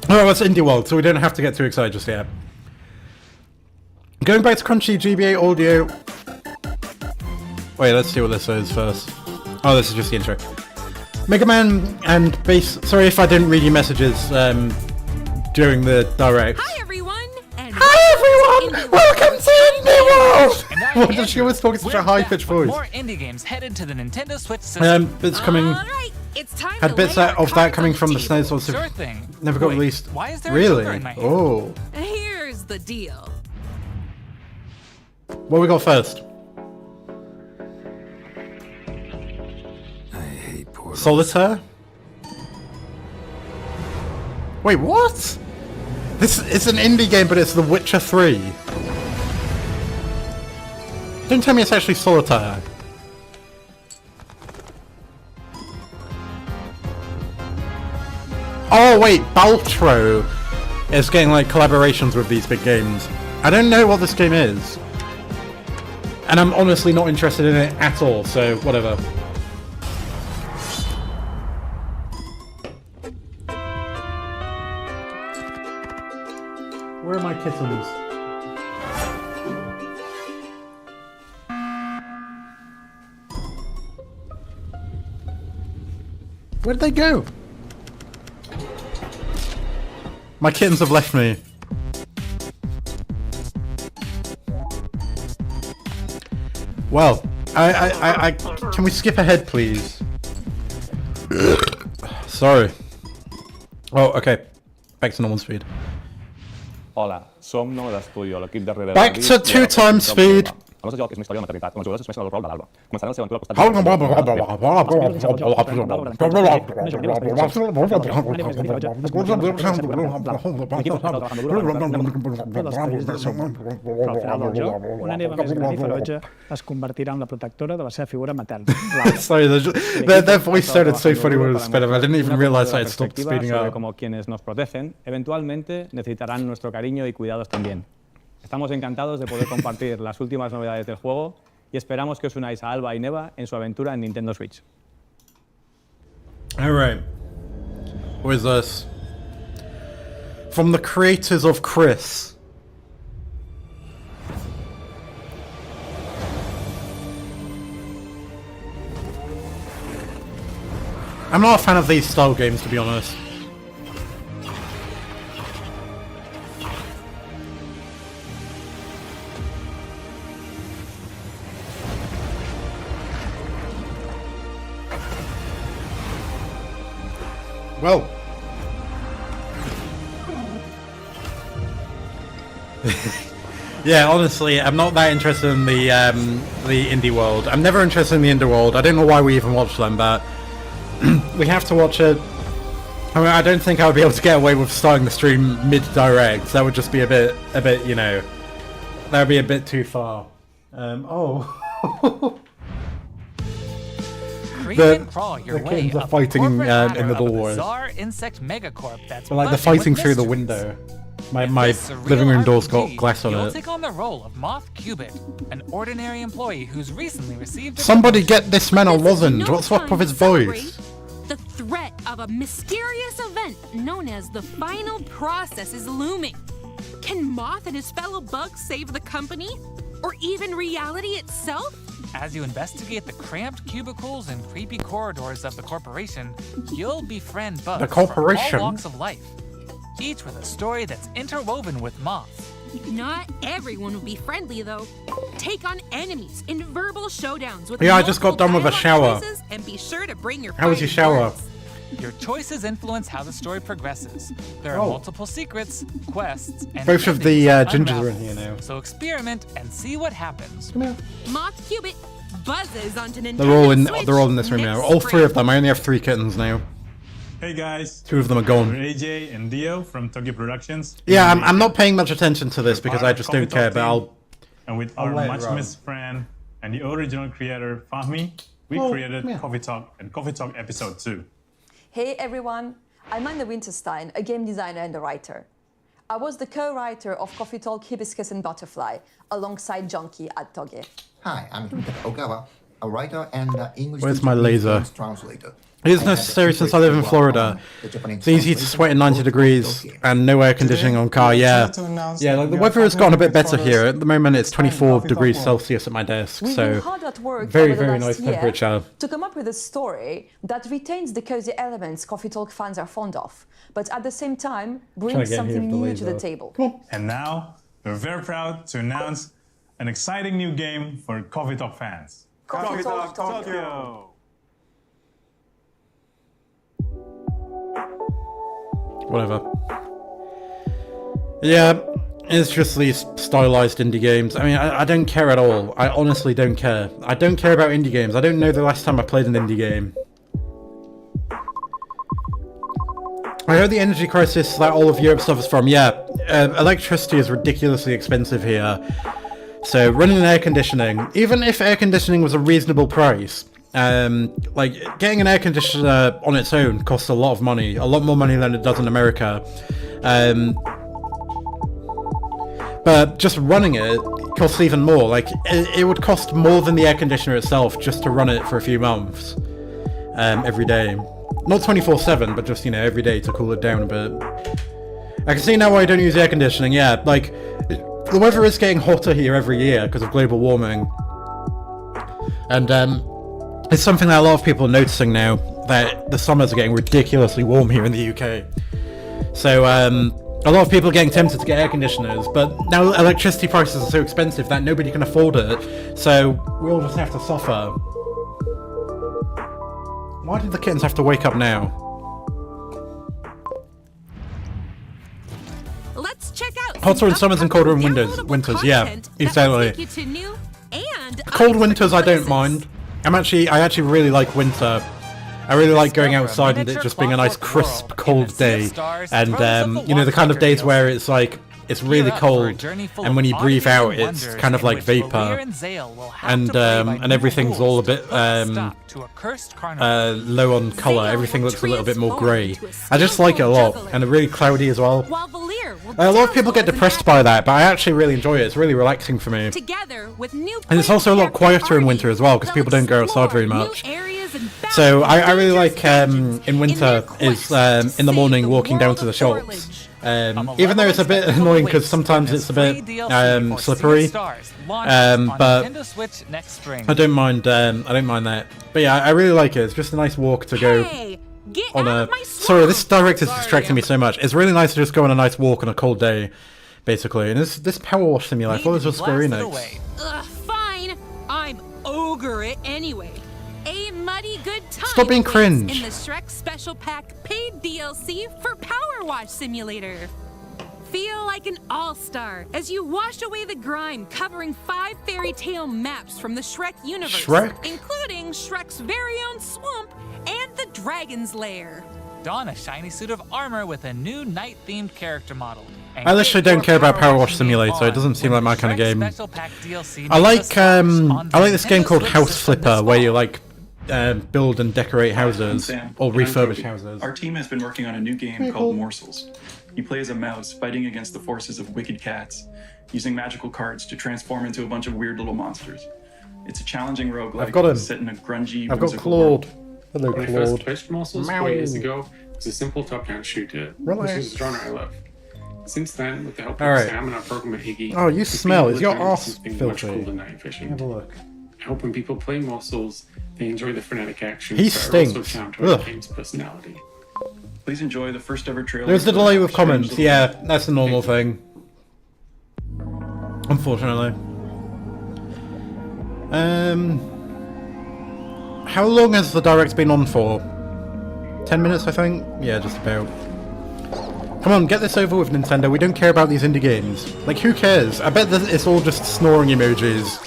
Oh, it's Indie World, so we don't have to get too excited just yet. Going back to Crunchy GBA Audio. Wait, let's see what this is first. Oh, this is just the intro. Mega Man and Bass. Sorry if I didn't read your messages during the direct. Hi everyone! And Hi everyone! Welcome to Indie World! Well, she was talking such a high-pitched voice. More indie games headed to the Nintendo Switch system. Bits coming. Alright, it's time Had to bits lay our of that cards coming on from the table. SNES also. Sure thing. Never got Wait, released. why is there a really? Joker in my hand? Oh. Here's the deal. What we got first? I hate portals. Solitaire? Wait, what? This is an indie game, but it's The Witcher 3. Don't tell me it's actually Solitaire. Oh wait, Baltro is getting like collaborations with these big games. I don't know what this game is. And I'm honestly not interested in it at all, so whatever. Where are my kittens? Where did they go? My kittens have left me. Well, I can we skip ahead, please? Sorry. Oh, okay. Back to normal speed. Hola, som Nova d'Estudio, l'equip darrere Back to 2 times speed. El nostre joc és una història de maternitat, on els jugadors assumeixen el rol de l'Alba. Començaran la seva aventura al una neva més gran i ferotge es convertirà en la protectora de la seva figura materna. Sorry, their voice sounded so funny when it was sped up. I didn't even realize I had stopped speeding up. Como quienes nos protegen, eventualmente necesitarán nuestro cariño y cuidados también. Estamos encantados de poder compartir las últimas novedades del juego y esperamos que os unáis a Alba y Neva en su aventura en Nintendo Switch. Alright. What is this? From the creators of Chris. I'm not a fan of these style games, to be honest. Well, yeah, honestly, I'm not that interested in the indie world. I'm never interested in the indie world. I don't know why we even watch them, but we have to watch it. I mean, I don't think I would be able to get away with starting the stream mid-direct. That would just be a bit, you know, that would be a bit too far. Oh. Creep and crawl your way kittens are up fighting the corporate ladder in the of Door a Wars. bizarre insect megacorp that's But like they're buzzing fighting with through the mysteries. window. My In my this surreal living room door's RPG, got glass on you'll it. take on the role of Moth Cubit, an ordinary employee who's recently received a Somebody promotion. get this man a This is lozenge. no What's up time with his to celebrate voice? The threat of a mysterious event known as the final process is looming. Can Moth and his fellow bugs save the company? Or even reality itself? As you investigate the cramped cubicles and creepy corridors of the corporation, you'll befriend bugs The corporation? from all walks of life, each with a story that's interwoven with Moth. Not everyone will be friendly, though. Take on enemies in verbal showdowns with Yeah, I just got done with a multiple shower. dialogue choices, and be sure to bring your How was your fighting shower? words. Your choices influence how the story progresses. There are Oh. multiple secrets, quests, and Both of the endings to gingers are in unravel. here now. So experiment and see what happens. Moth Cubit buzzes onto Nintendo They're all in. Switch They're all in this room now. next All 3 of spring. them. I only have 3 kittens now. Hey guys, 2 of them are we're gone. AJ and Dio from Tokyo Productions. Yeah, I'm not paying much attention to this because I just don't care. But I'll. And with I'll our let it much run. missed friend and the original creator Fahmi, we Oh, created yeah. Coffee Talk and Coffee Talk Episode 2. Hey everyone, I'm Anna Winterstein, a game designer and a writer. I was the co-writer of Coffee Talk Hibiscus and Butterfly, alongside Junkie at Toge. Hi, I'm Hidetaka Ogawa, a writer and English Where's teacher my and laser? Japanese translator. It is I necessary had the since I live in privilege to Florida. work on the Japanese It's easy to translation sweat in 90 of degrees those games. and no air conditioning on car. Yeah, yeah. Like the weather has gotten a bit better here. At the moment, it's 24 degrees Celsius at my desk, We've so been hard at work very, over the very last nice year temperature. to come up with a story that retains the cozy elements Coffee Talk fans are fond of, but at the same time brings get here something with the new to the laser. table. And now, we're very proud to announce an exciting new game for Coffee Talk fans. Coffee Talk Tokyo. Tokyo! Whatever. Yeah, it's just these stylized indie games. I mean, I don't care at all. I honestly don't care. I don't care about indie games. I don't know the last time I played an indie game. I heard the energy crisis that all of Europe suffers from. Yeah, electricity is ridiculously expensive here. So running air conditioning, even if air conditioning was a reasonable price, like getting an air conditioner on its own costs a lot of money, a lot more money than it does in America. But just running it costs even more. Like it would cost more than the air conditioner itself just to run it for a few months, every day. Not 24/7, but just, you know, every day to cool it down a bit. I can see now why I don't use air conditioning. Yeah, like the weather is getting hotter here every year because of global warming, and it's something that a lot of people are noticing now, that the summers are getting ridiculously warm here in the UK. So a lot of people are getting tempted to get air conditioners, but now electricity prices are so expensive that nobody can afford it, so we all just have to suffer. Why did the kittens have to wake up now? Let's check out Hotter in summers and colder in winters, yeah, exactly. Cold winters I don't mind. I actually really like winter. I really like going outside and it just being a nice crisp cold day, and you know, the kind of days where it's like it's really cold and when you breathe out it's kind of like vapor, and everything's all a bit low on colour. Everything looks a little bit more grey. I just like it a lot, and really cloudy as well. A lot of people get depressed by that, but I actually really enjoy it. It's really relaxing for me. And it's also a lot quieter in winter as well because people don't go outside very much. So I really like in winter is in the morning walking down to the shops. Even though it's a bit annoying because sometimes it's a bit slippery, but I don't mind that. But yeah, I really like it. It's just a nice walk to go on a... Sorry, this direct is distracting me so much. It's really nice to just go on a nice walk on a cold day, basically. And this Power Wash Simulator, I thought this was Square Enix. Ugh, fine. I'm ogre it anyway. A muddy good time. Stop being cringe. In the Shrek Special Pack paid DLC for Power Wash Simulator. Feel like an all-star as you wash away the grime, covering 5 fairy tale maps from the Shrek universe, including Shrek's very own swamp and the Dragon's Lair. Don a shiny suit of armor with a new night-themed character model. I literally don't care about Power Wash Simulator. It doesn't seem like my kind of game. I like this game called House Flipper, where you like build and decorate houses or refurbish houses. Our team has been working on a new game called Morsels. You play as a mouse fighting against the forces of wicked cats, using magical cards to transform into a bunch of weird little monsters. It's a challenging roguelike set in a grungy, I've got Claude. Hello, Claude. When I first pitched Morsels 4 years ago, it was a simple top-down shooter, which is a genre I love. Since then, with the help of Sam and our programmer Iggy, oh, you smell. Is your arse filthy? Much cooler night efficient. Have a look. I hope when people play Morsels, they enjoy the frenetic action. He stinks. But also to our game's personality. Please enjoy the first ever trailer. There's the delay with comments. Yeah, that's a normal thing. Unfortunately. How long has the direct been on for? 10 minutes, I think? Yeah, just about. Come on, get this over with, Nintendo. We don't care about these indie games. Like, who cares? I bet that it's all just snoring emojis.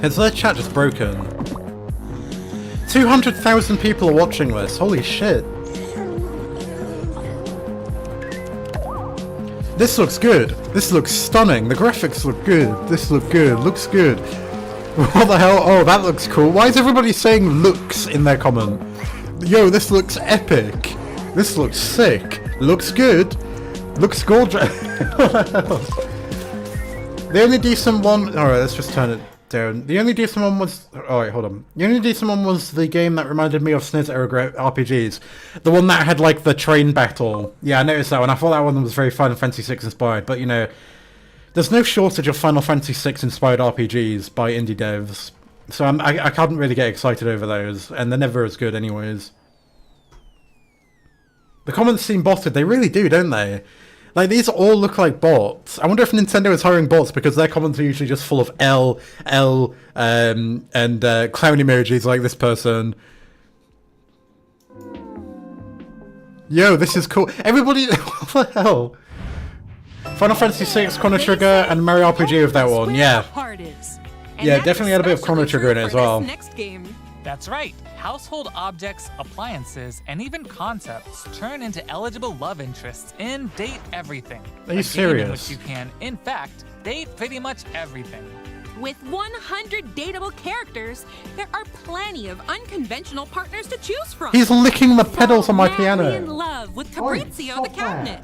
Is their chat just broken? 200,000 people are watching this. Holy shit. This looks good. This looks stunning. The graphics look good. This looks good. Looks good. What the hell? Oh, that looks cool. Why is everybody saying looks in their comment? Yo, this looks epic. This looks sick. Looks good. Looks gorgeous. What else? The only decent one... Alright, let's just turn it down. The only decent one was... Alright, hold on. The only decent one was the game that reminded me of SNES era RPGs. The one that had, like, the train battle. Yeah, I noticed that one. I thought that one was very Final Fantasy VI inspired. But, you know, there's no shortage of Final Fantasy VI inspired RPGs by indie devs. So I can't really get excited over those. And they're never as good anyways. The comments seem botted. They really do, don't they? Like, these all look like bots. I wonder if Nintendo is hiring bots because their comments are usually just full of and clown emojis like this person. Yo, this is cool. Everybody, what the hell? Final Fantasy VI, Chrono Trigger, and Mario RPG with that one, yeah. Yeah, definitely had a bit of Chrono Trigger in it as well. That's right. Household objects, appliances, and even concepts turn into eligible love interests in Date Everything. Are you serious? In serious? which you can, in fact, date pretty much everything. With 100 dateable characters, there are plenty of unconventional partners to choose from. He's licking the pedals on my Madly piano. in love with Fabrizio the cabinet.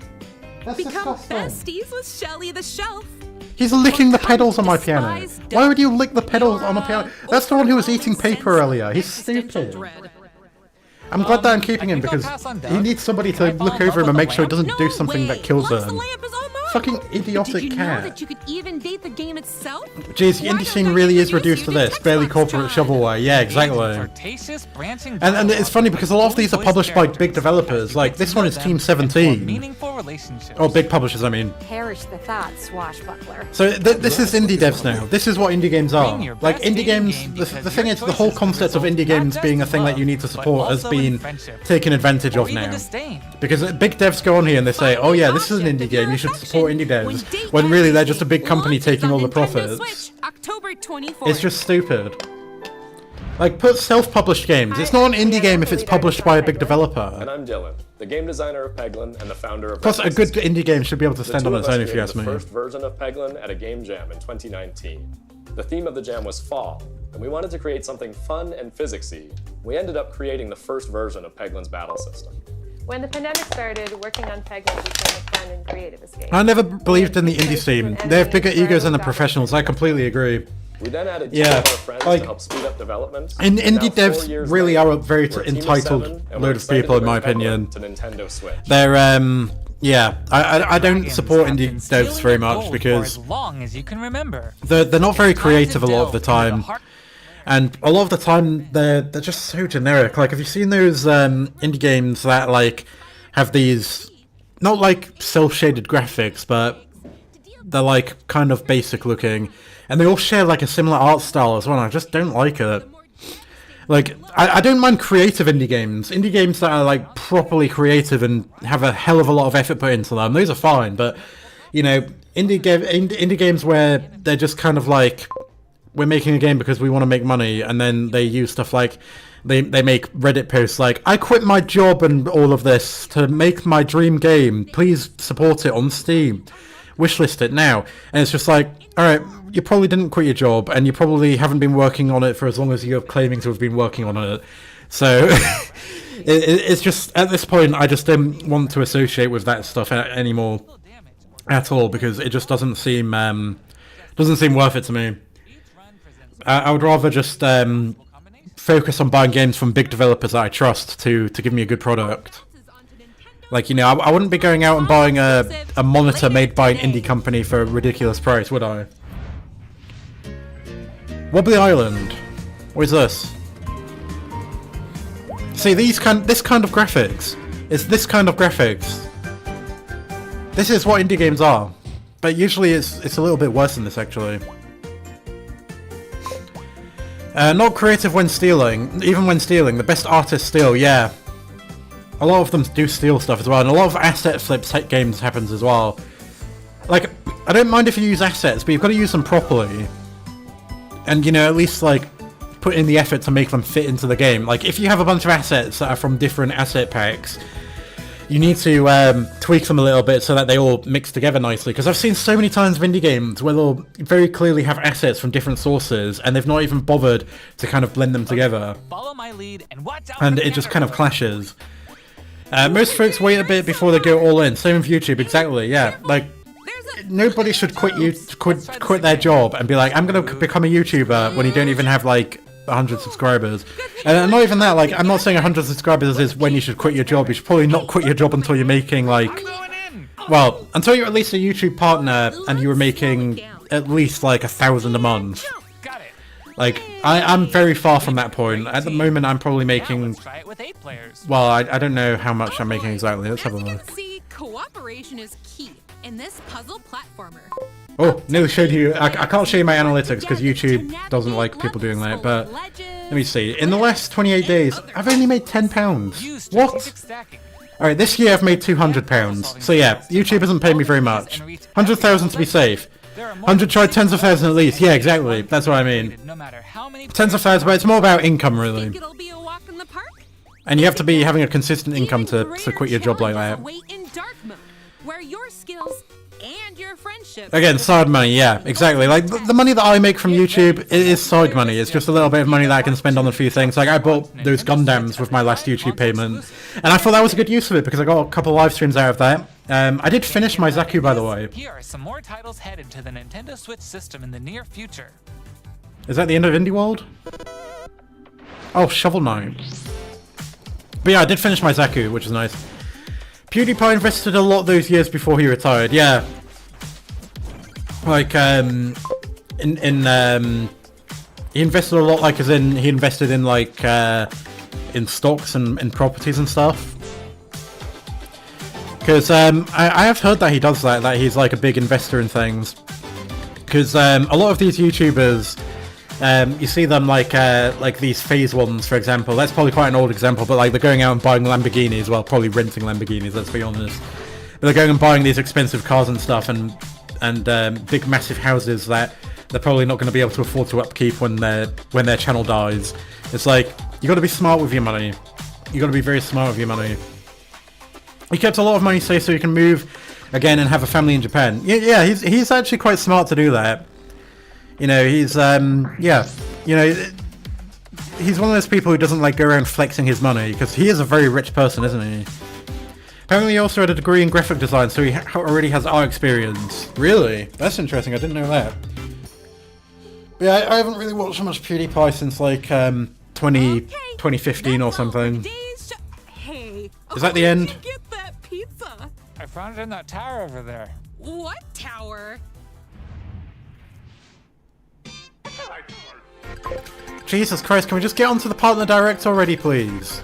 Become besties with Shelly the shelf. He's licking the pedals on my piano. Why would you lick the pedals on a piano? That's the one who was eating paper earlier. He's stupid. I'm glad that I'm keeping him because he needs somebody to look over him and make sure he doesn't do something that kills him. Fucking idiotic Did you know cat. that you could even date the game itself? Jeez, the indie scene really is reduced to this. Barely corporate shovelware. Yeah, exactly. And it's funny because a lot of these are published by big developers. Like, this one is Team 17. Or big publishers, I mean. Perish the thought, swashbuckler. So this is indie devs now. This is what indie games are. Like, indie games, the thing is, the whole concept of indie games being a thing that you need to support has been taken advantage of now. Because big devs go on here and they say, oh yeah, this is an indie game, you should support indie devs, when really they're just a big company taking all the profits. October 24th. It's just stupid. Like, put self-published games. It's not an indie game if it's published by a big developer. And I'm Dylan, the game designer of Peglin and the founder of... Plus, a good indie game should be able to stand on its own, if you ask me. The first version of Peglin at a game jam in 2019. The theme of the jam was fall, and we wanted to create something fun and physicsy. We ended up creating the first version of Peglin's battle system. When the pandemic started, working on Peglin became a fun and creative escape. I never believed in the indie scene. They have bigger egos than the professionals. I completely agree. We then added two of our friends to help speed up development. Indie devs really are a very entitled load of people, in my opinion. They're yeah, I don't support indie devs very much because as long as you can remember. They're not very creative a lot of the time. And a lot of the time, they're just so generic. Like, have you seen those indie games that, like, have these, not like cel-shaded graphics, but they're, like, kind of basic looking. And they all share, like, a similar art style as well, and I just don't like it. Like, I don't mind creative indie games. Indie games that are, like, properly creative and have a hell of a lot of effort put into them. Those are fine, but, you know, indie games where they're just kind of like... We're making a game because we want to make money, and then they use stuff like they make Reddit posts like, I quit my job and all of this to make my dream game, please support it on Steam, wishlist it now. And it's just like, alright, you probably didn't quit your job and you probably haven't been working on it for as long as you're claiming to have been working on it, so it's just, at this point, I just don't want to associate with that stuff anymore at all, because it just doesn't seem worth it to me. I would rather just focus on buying games from big developers that I trust to give me a good product. Like, you know, I wouldn't be going out and buying a monitor made by an indie company for a ridiculous price, would I? Wobbly Island. What is this? See, this kind of graphics. It's this kind of graphics. This is what indie games are. But usually it's a little bit worse than this, actually. Not creative when stealing. Even when stealing, the best artists steal, yeah. A lot of them do steal stuff as well, and a lot of asset flips games happens as well. Like, I don't mind if you use assets, but you've got to use them properly. And, you know, at least, like, put in the effort to make them fit into the game. Like, if you have a bunch of assets that are from different asset packs, you need to tweak them a little bit so that they all mix together nicely. Because I've seen so many times of indie games where they'll very clearly have assets from different sources, and they've not even bothered to kind of blend them together. Follow my lead and watch out and it just kind of clashes. Most folks wait a bit before they go all in. Same with YouTube, exactly, yeah. Like, nobody should quit their job and be like, I'm going to become a YouTuber when you don't even have, like, 100 subscribers. And not even that, like, I'm not saying 100 subscribers is when you should quit your job. You should probably not quit your job until you're making, like, well, until you're at least a YouTube partner and you were making at least, like, 1,000 a month. Like, I'm very far from that point. At the moment, I'm probably making, well, I don't know how much I'm making exactly. Let's have a look. See, cooperation is key in this puzzle platformer. Oh, nearly showed you. I can't show you my analytics because YouTube doesn't like people doing that, but let me see. In the last 28 days, I've only made £10. What? Alright, this year I've made £200. So yeah, YouTube hasn't paid me very much. 100,000 to be safe. 100 tried, tens of thousands at least. Yeah, exactly. That's what I mean. Tens of thousands, but it's more about income, really. And you have to be having a consistent income to quit your job like that. Where your skills and your friendship. Again, side money, yeah, exactly. Like, the money that I make from YouTube, it is side money. It's just a little bit of money that I can spend on a few things. Like, I bought those Gundams with my last YouTube payment. And I thought that was a good use of it, because I got a couple live streams out of that. I did finish my Zaku, by the way. Here are some more titles headed to the Nintendo Switch system in the near future. Is that the end of Indie World? Oh, Shovel Knight. But yeah, I did finish my Zaku, which is nice. PewDiePie invested a lot those years before he retired, yeah. Like, he invested a lot, like, as in, he invested in, like, in stocks and properties and stuff. Because, I have heard that he does that he's, like, a big investor in things. Because, a lot of these YouTubers, you see them like these phase ones, for example. That's probably quite an old example, but like they're going out and buying Lamborghinis, well, probably renting Lamborghinis, let's be honest. But they're going and buying these expensive cars and stuff, and big massive houses that they're probably not going to be able to afford to upkeep when their channel dies. It's like, you got to be smart with your money. You got to be very smart with your money. He kept a lot of money, say, so he can move again and have a family in Japan. Yeah, he's actually quite smart to do that. You know, he's, yeah, you know, he's one of those people who doesn't, like, go around flexing his money, because he is a very rich person, isn't he? Apparently he also had a degree in graphic design, so he already has art experience. Really? That's interesting, I didn't know that. But yeah, I haven't really watched so much PewDiePie since, like, 2015 or something. Hey, is that the end? Where'd you get that pizza? I found it in that tower over there. What tower? Jesus Christ, can we just get onto the partner direct already, please?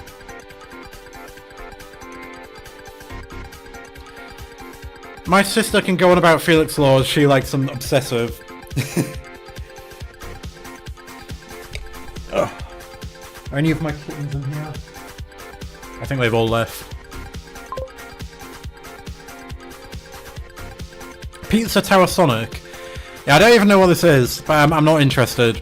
My sister can go on about Felix Laws, she likes some obsessive. Ugh. Are any of my kittens in here? I think they've all left. Pizza Tower Sonic. Yeah, I don't even know what this is, but I'm not interested.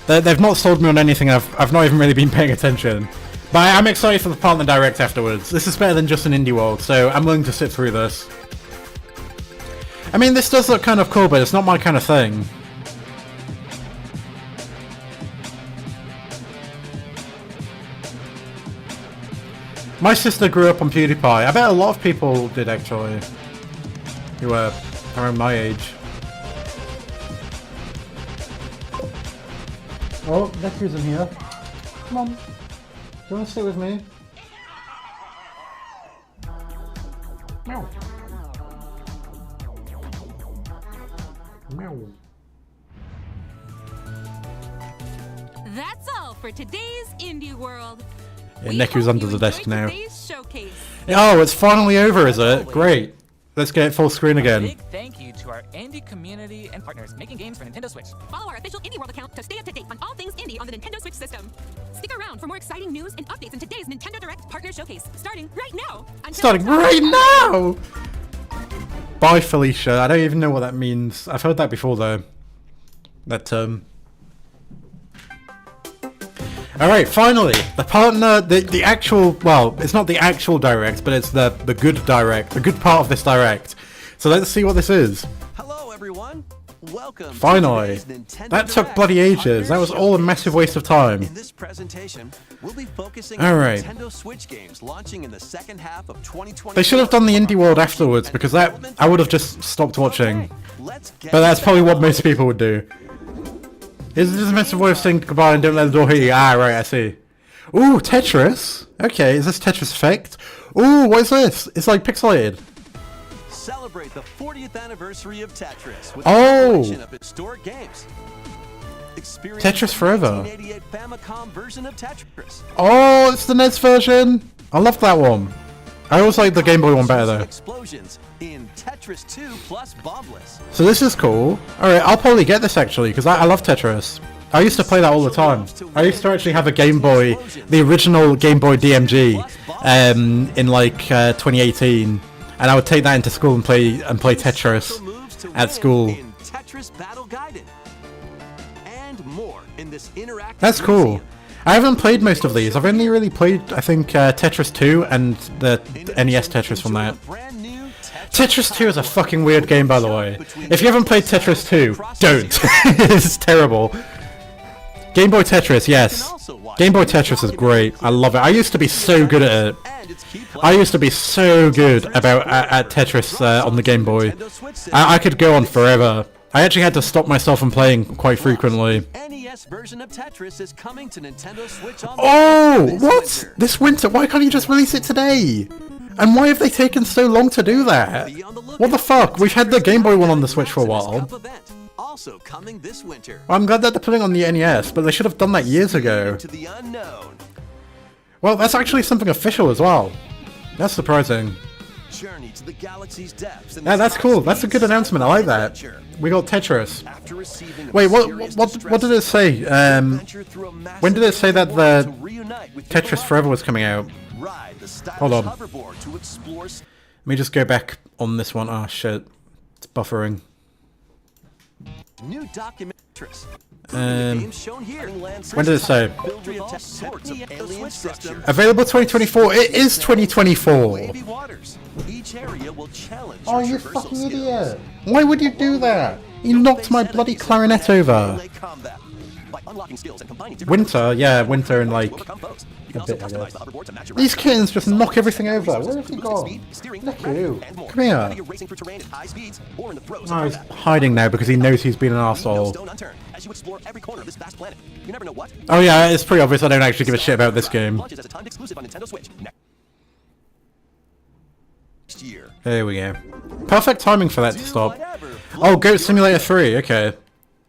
They've not sold me on anything, I've not even really been paying attention. But I'm excited for the partner direct afterwards. This is better than just an indie world, so I'm willing to sit through this. I mean, this does look kind of cool, but it's not my kind of thing. My sister grew up on PewDiePie. I bet a lot of people did, actually. Who were around my age. Oh, Necky's in here. Come on. Do you want to sit with me? Meow. Meow. That's all for today's Indie World. Yeah, Necky's under the desk now. Oh, it's finally over, is it? Great. Let's get it full screen again. Big thank you to our indie community and partners making games for Nintendo Switch. Follow our official Indie World account to stay up to date on all things indie on the Nintendo Switch system. Stick around for more exciting news and updates in today's Nintendo Direct Partner Showcase, starting right now. Starting right now! Bye, Felicia. I don't even know what that means. I've heard that before, though. That term. Alright, finally, the partner, the actual, well, it's not the actual direct, but it's the good direct, the good part of this direct. So let's see what this is. Hello everyone, welcome. Finally. That took bloody ages, that was all a massive waste of time. In this presentation, we'll be focusing on Nintendo Switch games launching in the second half of 2020. They should have done the Indie World afterwards, because that, I would have just stopped watching. But that's probably what most people would do. Is this a massive way of saying goodbye and don't let the door hit you? Ah, right, I see. Ooh, Tetris. Okay, is this Tetris Effect? Ooh, what is this? It's like pixelated. Celebrate the 40th anniversary of Tetris with a collection of historic games. Experience Tetris Forever. 1988 Famicom version of Tetris. Oh, it's the NES version. I love that one. I always like the Game Boy one better though. Explosions in Tetris 2 plus Bombless. So this is cool. Alright, I'll probably get this actually, because I love Tetris. I used to play that all the time. I used to actually have a Game Boy, the original Game Boy DMG, in like 2018. And I would take that into school and play Tetris. at school. In Tetris Battle Guided. And more in this interactive That's cool. museum. I haven't played most of these. I've only really played, I think, Tetris 2 and the NES Tetris from that. Tetris 2 is a fucking weird game, by the way. If you haven't played Tetris 2, don't. It's terrible. Game Boy Tetris, yes. Game Boy Tetris is great. I love it. I used to be so good at it. I used to be so good at Tetris on the Game Boy. I could go on forever. I actually had to stop myself from playing quite frequently. NES version of Tetris is coming to Nintendo Switch on What? This winter? Why can't you just release it today? And why have they taken so long to do that? What the fuck? We've had the Game Boy one on the Switch for a while. Also coming this winter. I'm glad that they're putting on the NES, but they should have done that years ago. To the unknown. Well, that's actually something official as well. That's surprising. Journey to the galaxy's depths. Yeah, that's cool. That's a good announcement. I like that. We got Tetris. Wait, what did it say? When did it say that the Tetris Forever was coming out? Hold on. Let me just go back on this one. Oh shit, it's buffering. New documentary. When did it say? Available 2024. It is 2024. Oh, you fucking idiot! Why would you do that? You knocked my bloody clarinet over. Winter, yeah, winter and like a bit, I guess. These kittens just knock everything over. Where have you gone? Look at you. Come here. Oh, he's hiding now because he knows he's been an arsehole. Oh yeah, it's pretty obvious I don't actually give a shit about this game. There we go. Perfect timing for that to stop. Oh, Goat Simulator 3, okay.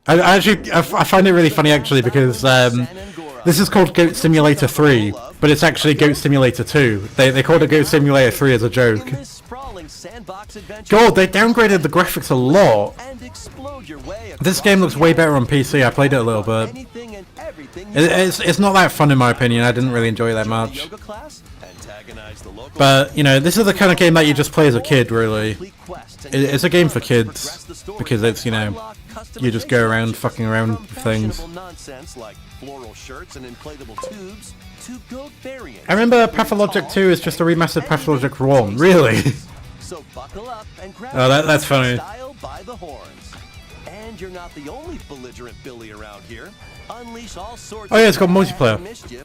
I find it really funny actually because this is called Goat Simulator 3, but it's actually Goat Simulator 2. They called it Goat Simulator 3 as a joke. God, they downgraded the graphics a lot. This game looks way better on PC. I played it a little bit. It's not that fun in my opinion. I didn't really enjoy it that much. But, you know, this is the kind of game that you just play as a kid, really. It's a game for kids, because it's, you know, you just go around fucking around with things. I remember Pathologic 2 is just a remastered Pathologic 1. Really? Oh, that's funny. And you're not the only belligerent Billy around here. Unleash all sorts oh yeah, it's got multiplayer.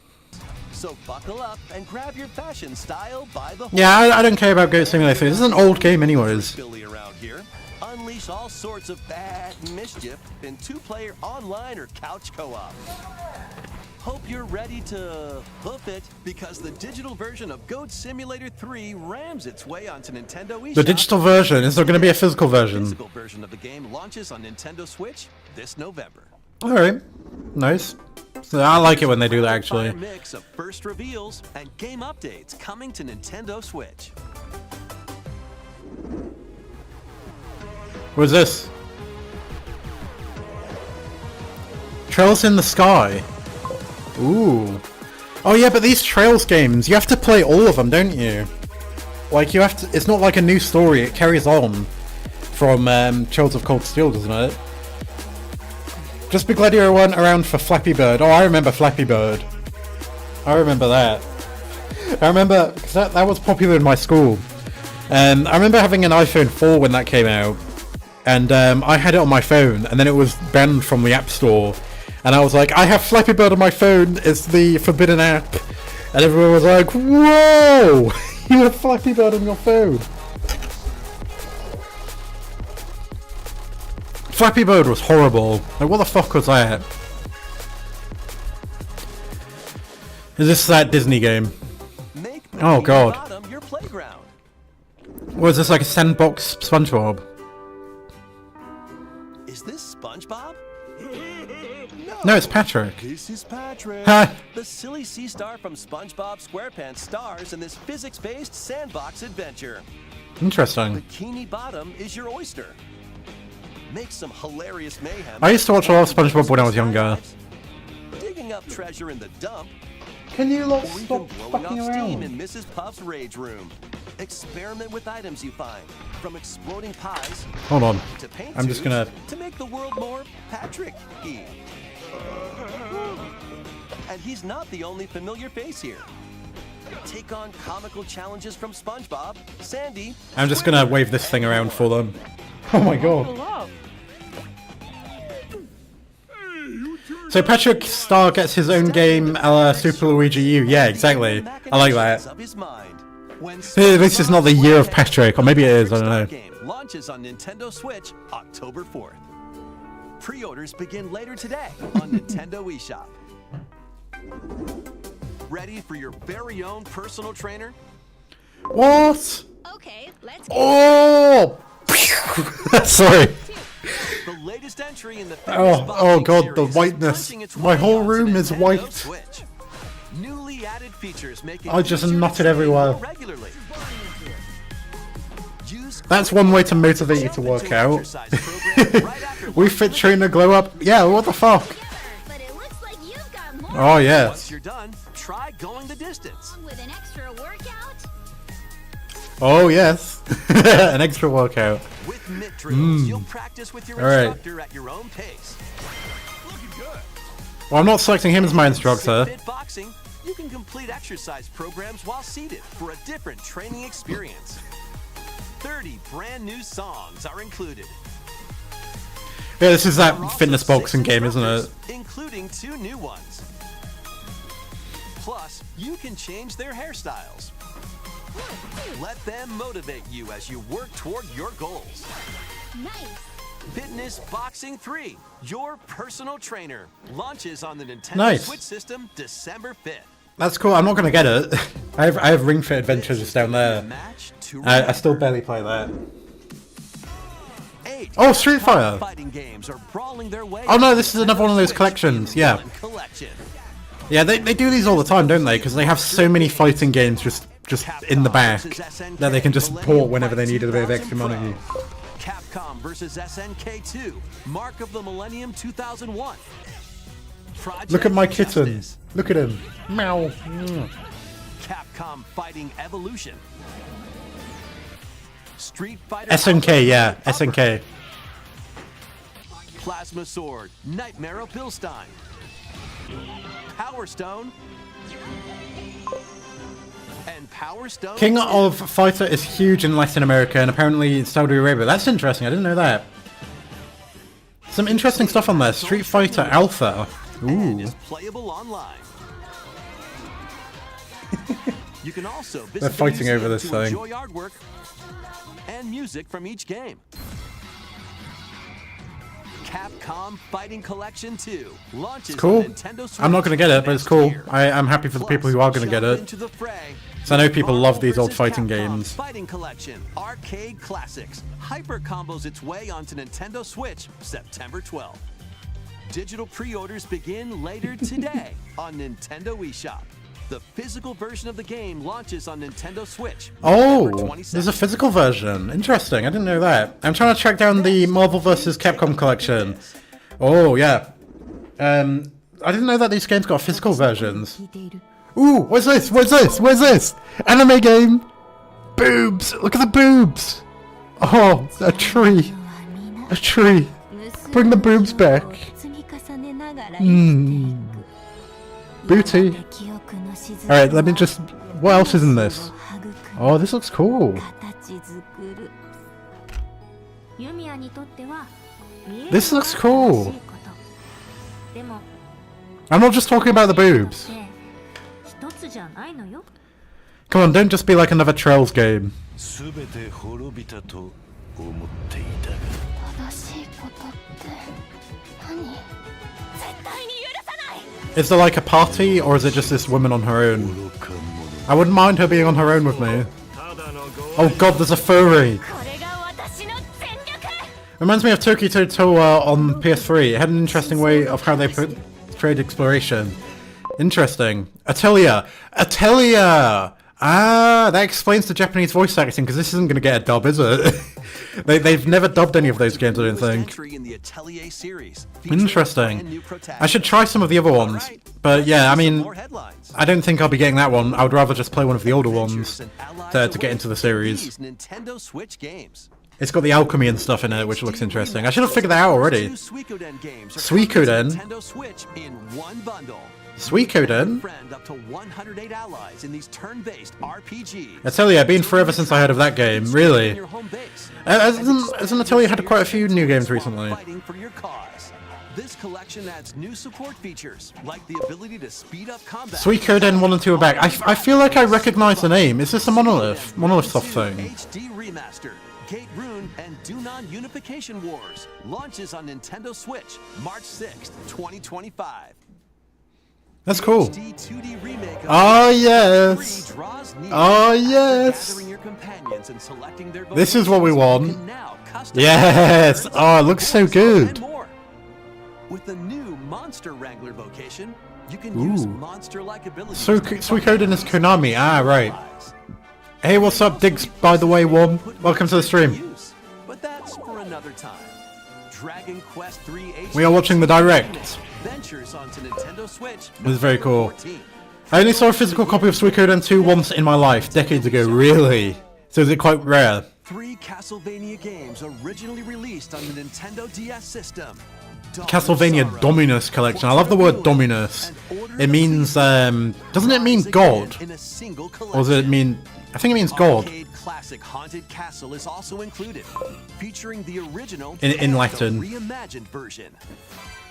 So buckle up and grab your fashion style by the yeah, I don't care about Goat Simulator 3. This is an old game anyways. Billy around here. Unleash all sorts of bad mischief in 2-player online or couch co-op. Hope you're ready to hoof it because the digital version of Goat Simulator 3 rams its way onto Nintendo eShop. The digital version? Is there going to be a physical version? The physical version of the game launches on Nintendo Switch this November. Alright, nice. So I like it when they do that actually. A mix of first reveals and game updates coming to Nintendo Switch. What is this? Trails in the Sky. Ooh. Oh yeah, but these Trails games, you have to play all of them, don't you? Like you have to. It's not like a new story. It carries on from Trails of Cold Steel, doesn't it? Just be glad you weren't around for Flappy Bird. Oh, I remember Flappy Bird. I remember that. I remember because that was popular in my school. I remember having an iPhone 4 when that came out, and I had it on my phone, and then it was banned from the App Store. And I was like, I have Flappy Bird on my phone. It's the forbidden app. And everyone was like, whoa! You have Flappy Bird on your phone. Flappy Bird was horrible. Like, what the fuck was that? Is this that Disney game? Oh god. What is this, like a sandbox SpongeBob? Is this SpongeBob? No, it's Patrick. This is Patrick. The silly sea star from SpongeBob SquarePants stars in this physics-based sandbox adventure. Interesting. Bikini Bottom is your oyster. Make some hilarious mayhem. I used to watch a lot of SpongeBob when I was younger. Digging up treasure in the dump. Can you lot Or even stop blowing fucking off steam around? in Mrs. Puff's rage room. Experiment with items you find, from exploding pies Hold on. to paint I'm just tubes, gonna... to make the world more Patrick-y. And he's not the only familiar face here. Take on comical challenges from SpongeBob, Sandy. I'm just gonna wave this thing around for them. Oh my god. So Patrick Star gets his own game a la Super Luigi U. Yeah, exactly. I like that. This is not the year of Patrick, or maybe it is, I don't know. Game launches on Nintendo Switch October 4th. Pre-orders begin later today on Nintendo eShop. Ready for your very own personal trainer? What? Okay, let's Oh! Sorry. The latest entry in the Oh god, the whiteness. My whole room is white. Switch. Newly added features make it I just easier to knotted train everywhere. more regularly. Use That's one way to motivate you to work out. We Fit Trainer Glow Up. Yeah, what the fuck? Oh yeah. Once you're done, try going the distance. with an extra workout. Oh yes. An extra workout. With mitt drills, you'll practice with your All right. instructor at your own pace. Looking good. Well, I'm not selecting him as my instructor. Fit boxing, you can complete exercise programs while seated for a different training experience. 30 brand new songs are included. Yeah, this is that fitness boxing game, isn't it? Including 2 new ones. Plus, you can change their hairstyles. Let them motivate you as you work toward your goals. Nice. Fitness Boxing 3, your personal trainer, launches on the Nintendo Nice. Switch system December 5th. That's cool. I'm not gonna get it. I have Ring Fit Adventures just down there. I still barely play that. 8 Oh, Street Fighter. fighting games are brawling their way. Oh no, this is another one of those collections. Yeah. Collection. Yeah, they do these all the time, don't they? Because they have so many fighting games just in the back that they can just port whenever they need a bit of extra money. Capcom versus SNK 2, Mark of the Millennium 2001. Project Look at my kitten. Justice. Look at him. Meow. Mm. Capcom Fighting Evolution. Street Fighter SNK, yeah, SNK. Plasma Sword, Nightmare of Bilstein. Power Stone. And Power Stone. King of Fighter is huge in Latin America and apparently in Saudi Arabia. That's interesting. I didn't know that. Some interesting stuff on there. Street Fighter Alpha. Ooh. Is playable online. You can also visit They're fighting the over museum this to thing. enjoy artwork and music from each game. Capcom Fighting Collection 2 launches It's cool. on Nintendo Switch. I'm not going to get it, but it's cool. next year. I'm happy for the people who are going to get Jump it. into the fray. So I know people love these old Versus fighting Capcom games. Fighting Collection Arcade Classics hyper combos its way onto Nintendo Switch September 12th. Digital pre-orders begin later today on Nintendo eShop. The physical version of the game launches on Nintendo Switch. Oh, November 27th. there's a physical version. Interesting. I didn't know that. I'm trying to track down the Marvel vs. Capcom collection. Oh, yeah. I didn't know that these games got physical versions. Ooh, what's this? What's this? What's this? Anime game. Boobs. Look at the boobs. Oh, a tree. A tree. Bring the boobs back. Booty. Alright, let me just... What else is in this? Oh, this looks cool. This looks cool. I'm not just talking about the boobs. Come on, don't just be like another Trails game. Is there like a party, or is it just this woman on her own? I wouldn't mind her being on her own with me. Oh god, there's a furry! Reminds me of Toki Totoa on PS3. It had an interesting way of how they portrayed exploration. Interesting. Atelier! Atelier! Ah, that explains the Japanese voice acting, because this isn't going to get a dub, is it? They've never dubbed any of those games, I don't think. Interesting. I should try some of the other ones. But yeah, I mean, I don't think I'll be getting that one. I would rather just play one of the older ones to get into the series. It's got the alchemy and stuff in it, which looks interesting. I should have figured that out already. Suikoden? Suikoden? I tell you, I've been forever since I heard of that game. Really? Hasn't Atelier had quite a few new games recently? This collection adds new support features, like the ability to speed up combat. Suikoden 1 and 2 are back. I feel like I recognize the name. Is this a Monolith Soft thing? HD Remaster, Gate Rune, and Dunon Unification Wars launches on Nintendo Switch March 6th, 2025. That's cool. Oh yes. Oh yes. This is what we want. Yes. Oh, it looks so good. With the new Monster Wrangler vocation, you can use monster-like abilities. So Suikoden is Konami. Ah, right. Hey, what's up, Diggs? By the way, Warm. Welcome to the stream. But that's for another time. Dragon Quest III We are watching the direct. Ventures onto Nintendo Switch. It was very cool. I only saw a physical copy of Suikoden 2 once in my life, decades ago. Really? So is it quite rare? 3 Castlevania games originally released on the Nintendo DS system. Castlevania Dominus Collection. I love the word Dominus. It means, doesn't it mean God? Or does it mean, I think it means God. Classic Haunted Castle is also included, featuring the original in Latin. Reimagined version.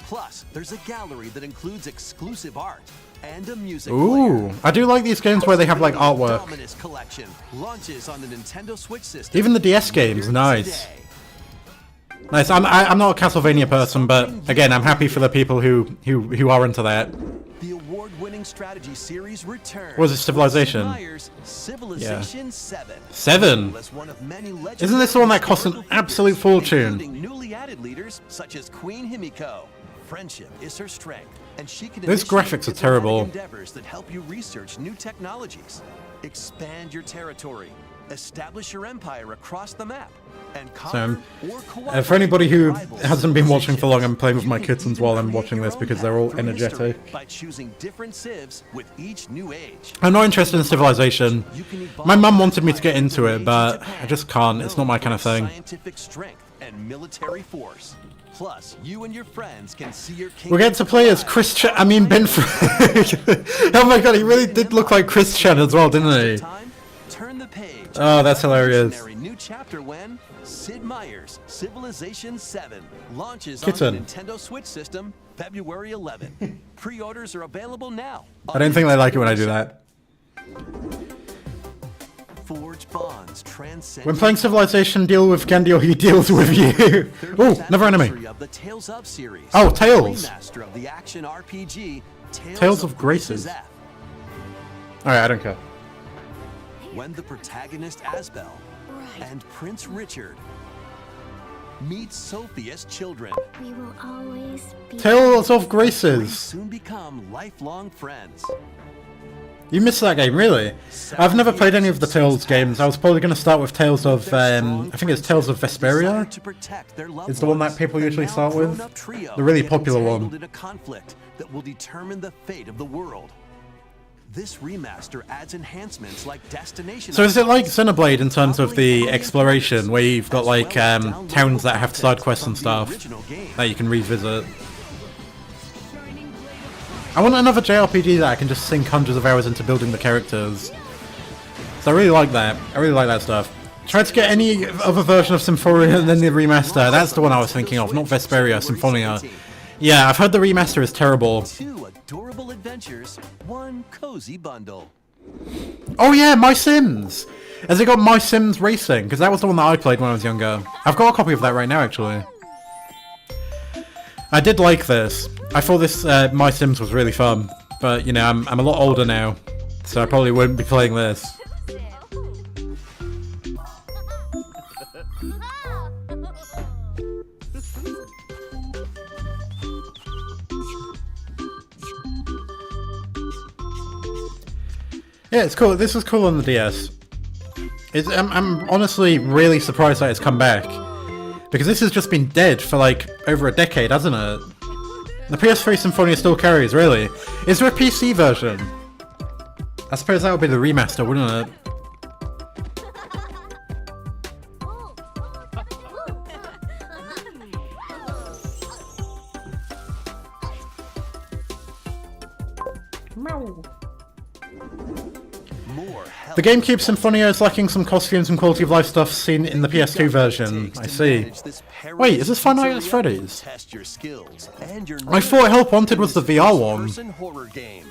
Plus, there's a gallery that includes exclusive art and a music Ooh, I do like these games where they have like artwork. Dominus Collection launches on the Nintendo Switch system. Even the DS games, nice. Nice. I'm not a Castlevania person, but again, I'm happy for the people who are into that. The award-winning strategy series returns. What was it, Civilization? Civilization 7. 7. Isn't this the one that cost an absolute fortune? Newly added leaders such as Queen Himiko. Friendship is her strength, and she can Those graphics are terrible. endeavors that help you research new technologies, expand your territory, establish your empire across the map, and conquer or for anybody who hasn't been watching for long, I'm playing with my kittens while I'm watching this because they're all energetic. By choosing different civs with each new age. I'm not interested in Civilization. My mum wanted me to get into it, but I just can't. It's not my kind of thing. Scientific strength and military force. Plus, you and your friends can see your We're getting to play as Christian. I mean, Ben. Oh my god, he really did look like Christian as well, didn't he? Turn the page. Oh, that's hilarious. New chapter when Sid Meier's Civilization 7 launches Kitten. on the Nintendo Switch system February 11. Pre-orders are available now. I don't think they like it when I do that. Forge bonds transcend. When playing Civilization, deal with Gandhi or he deals with you. Oh, another enemy. Of the Tales of series. Oh, Tales. Remaster of the action RPG Tales of Graces. Alright, I don't care. When the protagonist Asbel and Prince Richard meet Sophia's children. We will always be Tales of Graces. Soon become lifelong friends. You missed that game, really? I've never played any of the Tales games. I was probably going to start with Tales of, I think it's Tales of Vesperia? It's the one that people usually start with. The really popular one. In a conflict that will determine the fate of the world. This remaster adds enhancements like destination. So is it like Xenoblade in terms of the exploration, where you've got like towns that have side quests and stuff that you can revisit? I want another JRPG that I can just sink hundreds of hours into building the characters. So I really like that. I really like that stuff. Tried to get any other version of Symphonia and then the remaster. That's the one I was thinking of, not Vesperia, Symphonia. Yeah, I've heard the remaster is terrible. 2 adorable adventures, 1 cozy bundle. Oh yeah, My Sims! Has it got My Sims Racing? Because that was the one that I played when I was younger. I've got a copy of that right now, actually. I did like this. I thought this My Sims was really fun. But, you know, I'm a lot older now. So I probably wouldn't be playing this. Yeah, it's cool. This was cool on the DS. I'm honestly really surprised that it's come back. Because this has just been dead for like over a decade, hasn't it? The PS3 Symphonia still carries, really. Is there a PC version? I suppose that would be the remaster, wouldn't it? The GameCube Symphonia is lacking some costumes and quality of life stuff seen in the PS2 version. I see. Wait, is this Five Nights at Freddy's? I thought Help Wanted was the VR one. Horror game.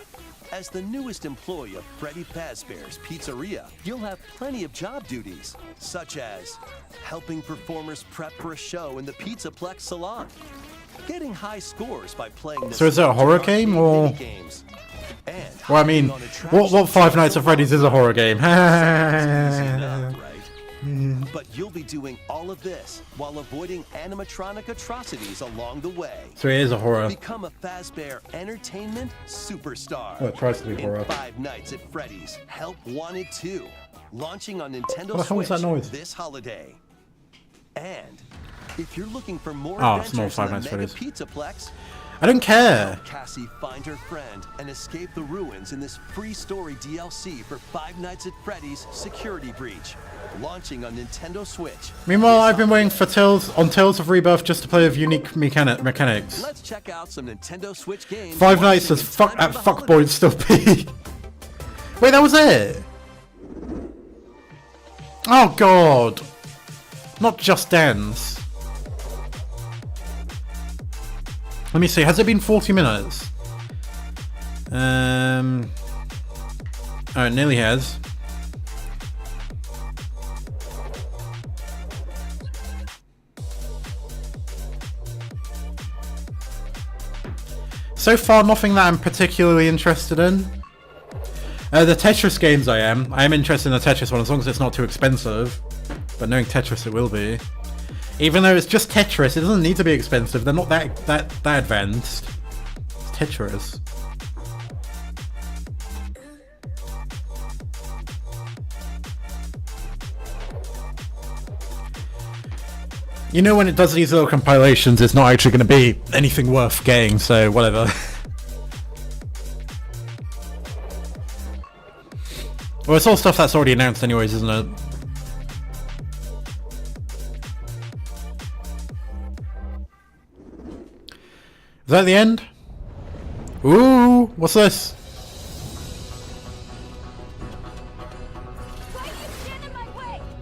As the newest employee of Freddy Fazbear's Pizzeria, you'll have plenty of job duties, such as helping performers prep for a show in the Pizzaplex salon, getting high scores by playing the So is it a horror game or? Well, I mean, what Five Nights at Freddy's is a horror game? But you'll be doing all of this while avoiding animatronic atrocities along the way. So it is a horror. Become a Fazbear Entertainment superstar. Well, it tries to be horror. In Five Nights at Freddy's Help Wanted 2, launching on Nintendo What the hell was that Switch noise? this holiday. And if you're looking for more it's more adventures Five in Nights the at Mega Freddy's. Pizzaplex, I don't care. Cassie find her friend and escape the ruins in this free story DLC for Five Nights at Freddy's Security Breach, launching on Nintendo Switch. Meanwhile, I've been waiting for Tales of Rebirth just to play with unique mechanics. Let's check out some Nintendo Switch games. Five Nights as fuckboy still be. Wait, that was it? Oh god. Not Just Dance. Let me see, has it been 40 minutes? Oh, it nearly has. So far, nothing that I'm particularly interested in. The Tetris games I am interested in the Tetris one as long as it's not too expensive. But knowing Tetris it will be. Even though it's just Tetris, it doesn't need to be expensive. They're not that advanced. It's Tetris. You know when it does these little compilations, it's not actually going to be anything worth getting, so whatever. Well, it's all stuff that's already announced anyways, isn't it? Is that the end? Ooh, what's this?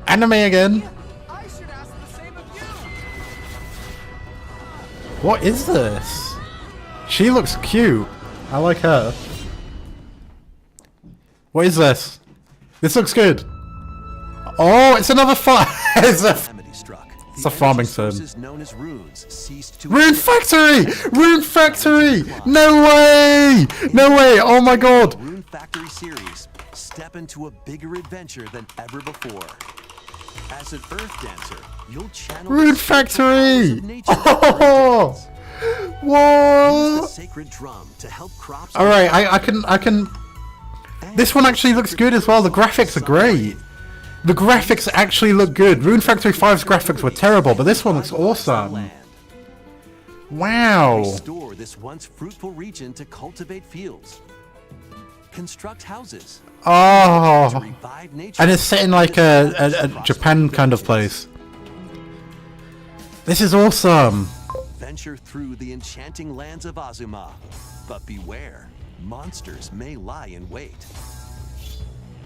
Anime again? What is this? She looks cute. I like her. What is this? This looks good. Oh, it's another it's a farming sim. Rune Factory! Rune Factory! No way! No way! Oh my god! Rune Factory series, step into a bigger adventure than ever before. As an Earth Dancer, you'll channel Rune Factory! Oh! Whoa! Use the sacred drum to help crops. All right, I can. This one actually looks good as well. The graphics are great. The graphics actually look good. Rune Factory 5's graphics were terrible, but this one looks awesome. Wow. Restore this once fruitful region to cultivate fields. Construct houses. Oh. And it's set in like a Japan kind of place. This is awesome. Venture through the enchanting lands of Azuma, but beware, monsters may lie in wait.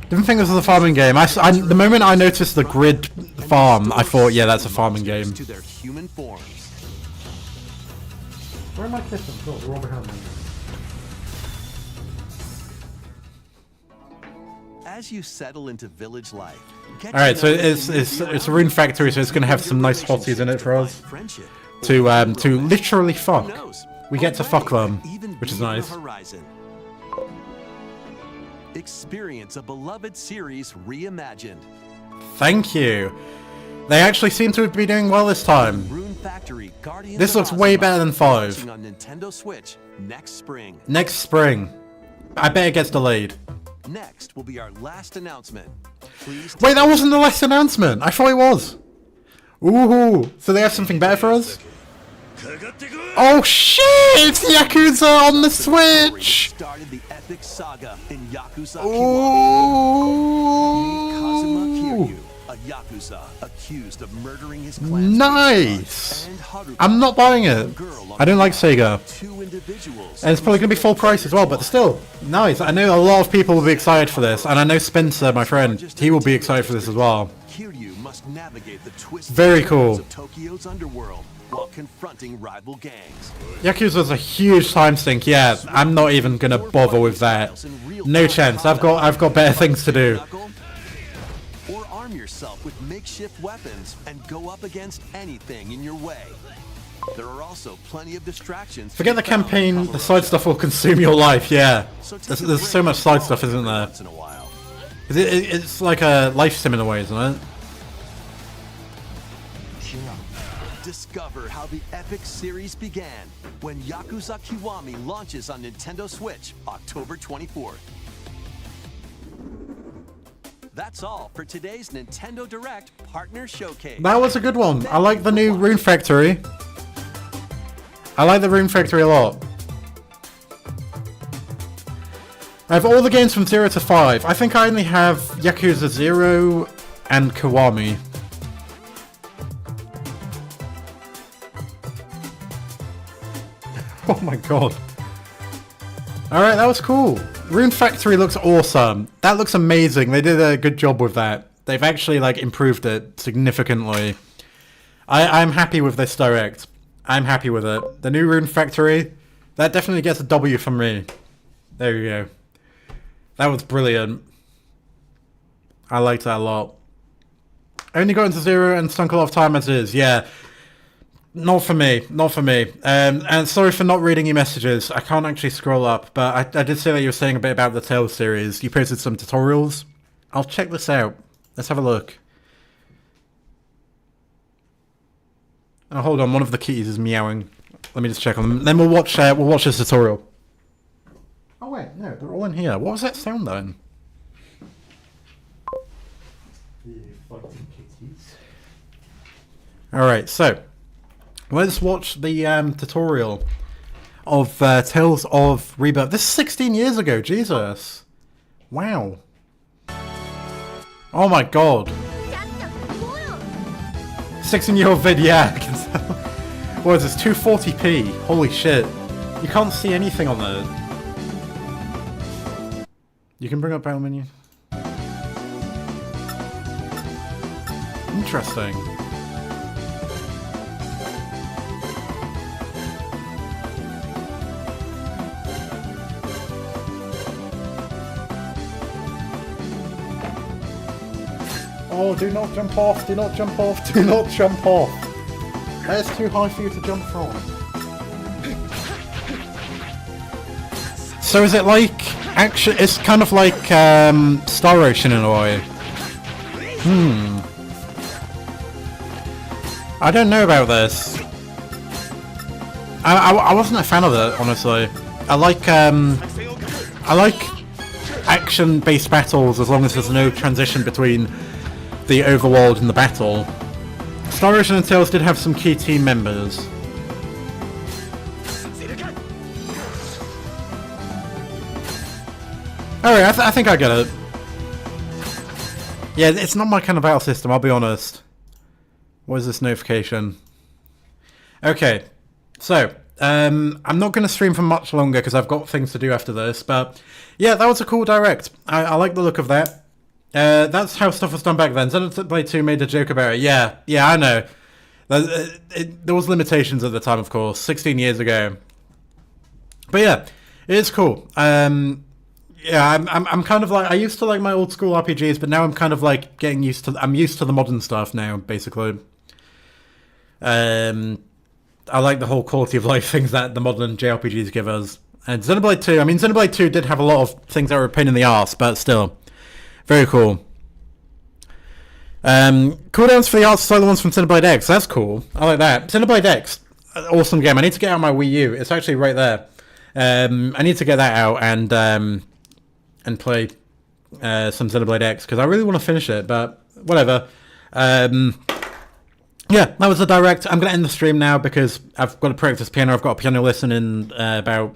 Didn't think this was a farming game. The moment I noticed the grid farm, I thought, yeah, that's a farming game. To their human forms. Where are my kittens? Oh, they're all behind me. As you settle into village life. All right, so it's a Rune Factory, so it's going to have some nice hotties in it for us to literally fuck. We get to fuck them, which is nice. Experience a beloved series reimagined. Thank you. They actually seem to be doing well this time. Rune Factory, This looks way better than 5. On Nintendo Switch next spring. Next spring. I bet it gets delayed. Next will be our last announcement. Please Wait, that wasn't the last announcement. I thought it was. Ooh, so they have something better for us? Oh shit! It's Yakuza on the Switch! Started the epic saga in Yakuza Ooh. a Yakuza accused of murdering his clan. Nice! I'm not buying it. I don't like Sega. And it's probably going to be full price as well, but still, nice. I know a lot of people will be excited for this, and I know Spencer, my friend, he will be excited for this as well. Very cool. Tokyo's underworld while confronting rival gangs. Yakuza's a huge time sink, yeah. I'm not even going to bother with that. No chance. I've got better things to do. Or arm yourself with makeshift weapons and go up against anything in your way. There are also plenty of distractions. Forget the campaign, the side stuff will consume your life, yeah. There's so much side stuff, isn't there? It's like a life sim in a way, isn't it? Discover how the epic series began when Yakuza Kiwami launches on Nintendo Switch October 24th. That's all for today's Nintendo Direct Partner Showcase. That was a good one. I like the new Rune Factory. I like the Rune Factory a lot. I have all the games from 0 to 5. I think I only have Yakuza 0 and Kiwami. Oh my god. Alright, that was cool. Rune Factory looks awesome. That looks amazing. They did a good job with that. They've actually like improved it significantly. I'm happy with this Direct. I'm happy with it. The new Rune Factory, that definitely gets a W from me. There you go. That was brilliant. I liked that a lot. I only got into 0 and stunk a lot of time as is, yeah. Not for me, not for me. And sorry for not reading your messages. I can't actually scroll up, but I did say that you were saying a bit about the Tales series. You posted some tutorials. I'll check this out. Let's have a look. Oh, hold on, one of the keys is meowing. Let me just check on them. Then we'll watch this tutorial. Oh wait, no, they're all in here. What was that sound then? Alright, so let's watch the tutorial of Tales of Rebirth. This is 16 years ago, Jesus. Wow. Oh my god. 16-year-old vid, yeah. I can tell. What is this, 240p? Holy shit. You can't see anything on there. You can bring up battle menu. Interesting. Oh, do not jump off, do not jump off, do not jump off. That's too high for you to jump from. So is it like, actually, it's kind of like Star Ocean in a way. I don't know about this. I wasn't a fan of it, honestly. I like action-based battles as long as there's no transition between the overworld and the battle. Star Ocean and Tales did have some key team members. Alright, I think I get it. Yeah, it's not my kind of battle system, I'll be honest. What is this notification? Okay, so, I'm not going to stream for much longer because I've got things to do after this, but yeah, that was a cool Direct. I like the look of that. That's how stuff was done back then. Xenoblade 2 made a joke about it. Yeah, I know. There was limitations at the time, of course, 16 years ago. But yeah, it is cool. Yeah, I'm kind of like, I used to like my old school RPGs, but now I'm kind of like getting used to, I'm used to the modern stuff now, basically. I like the whole quality of life things that the modern JRPGs give us. And Xenoblade 2, I mean, Xenoblade 2 did have a lot of things that were a pain in the arse, but still. Very cool. Cooldowns for the arts are the ones from Xenoblade X. That's cool. I like that. Xenoblade X, awesome game. I need to get out my Wii U. It's actually right there. I need to get that out and play some Xenoblade X because I really want to finish it, but whatever. Yeah, that was the direct. I'm going to end the stream now because I've got to practice piano. I've got a piano lesson in about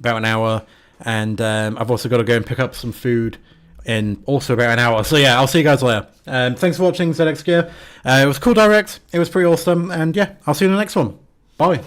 an hour, and I've also got to go and pick up some food in also about an hour. So yeah, I'll see you guys later. Thanks for watching ZX Gear. It was a cool direct. It was pretty awesome, and yeah, I'll see you in the next one. Bye.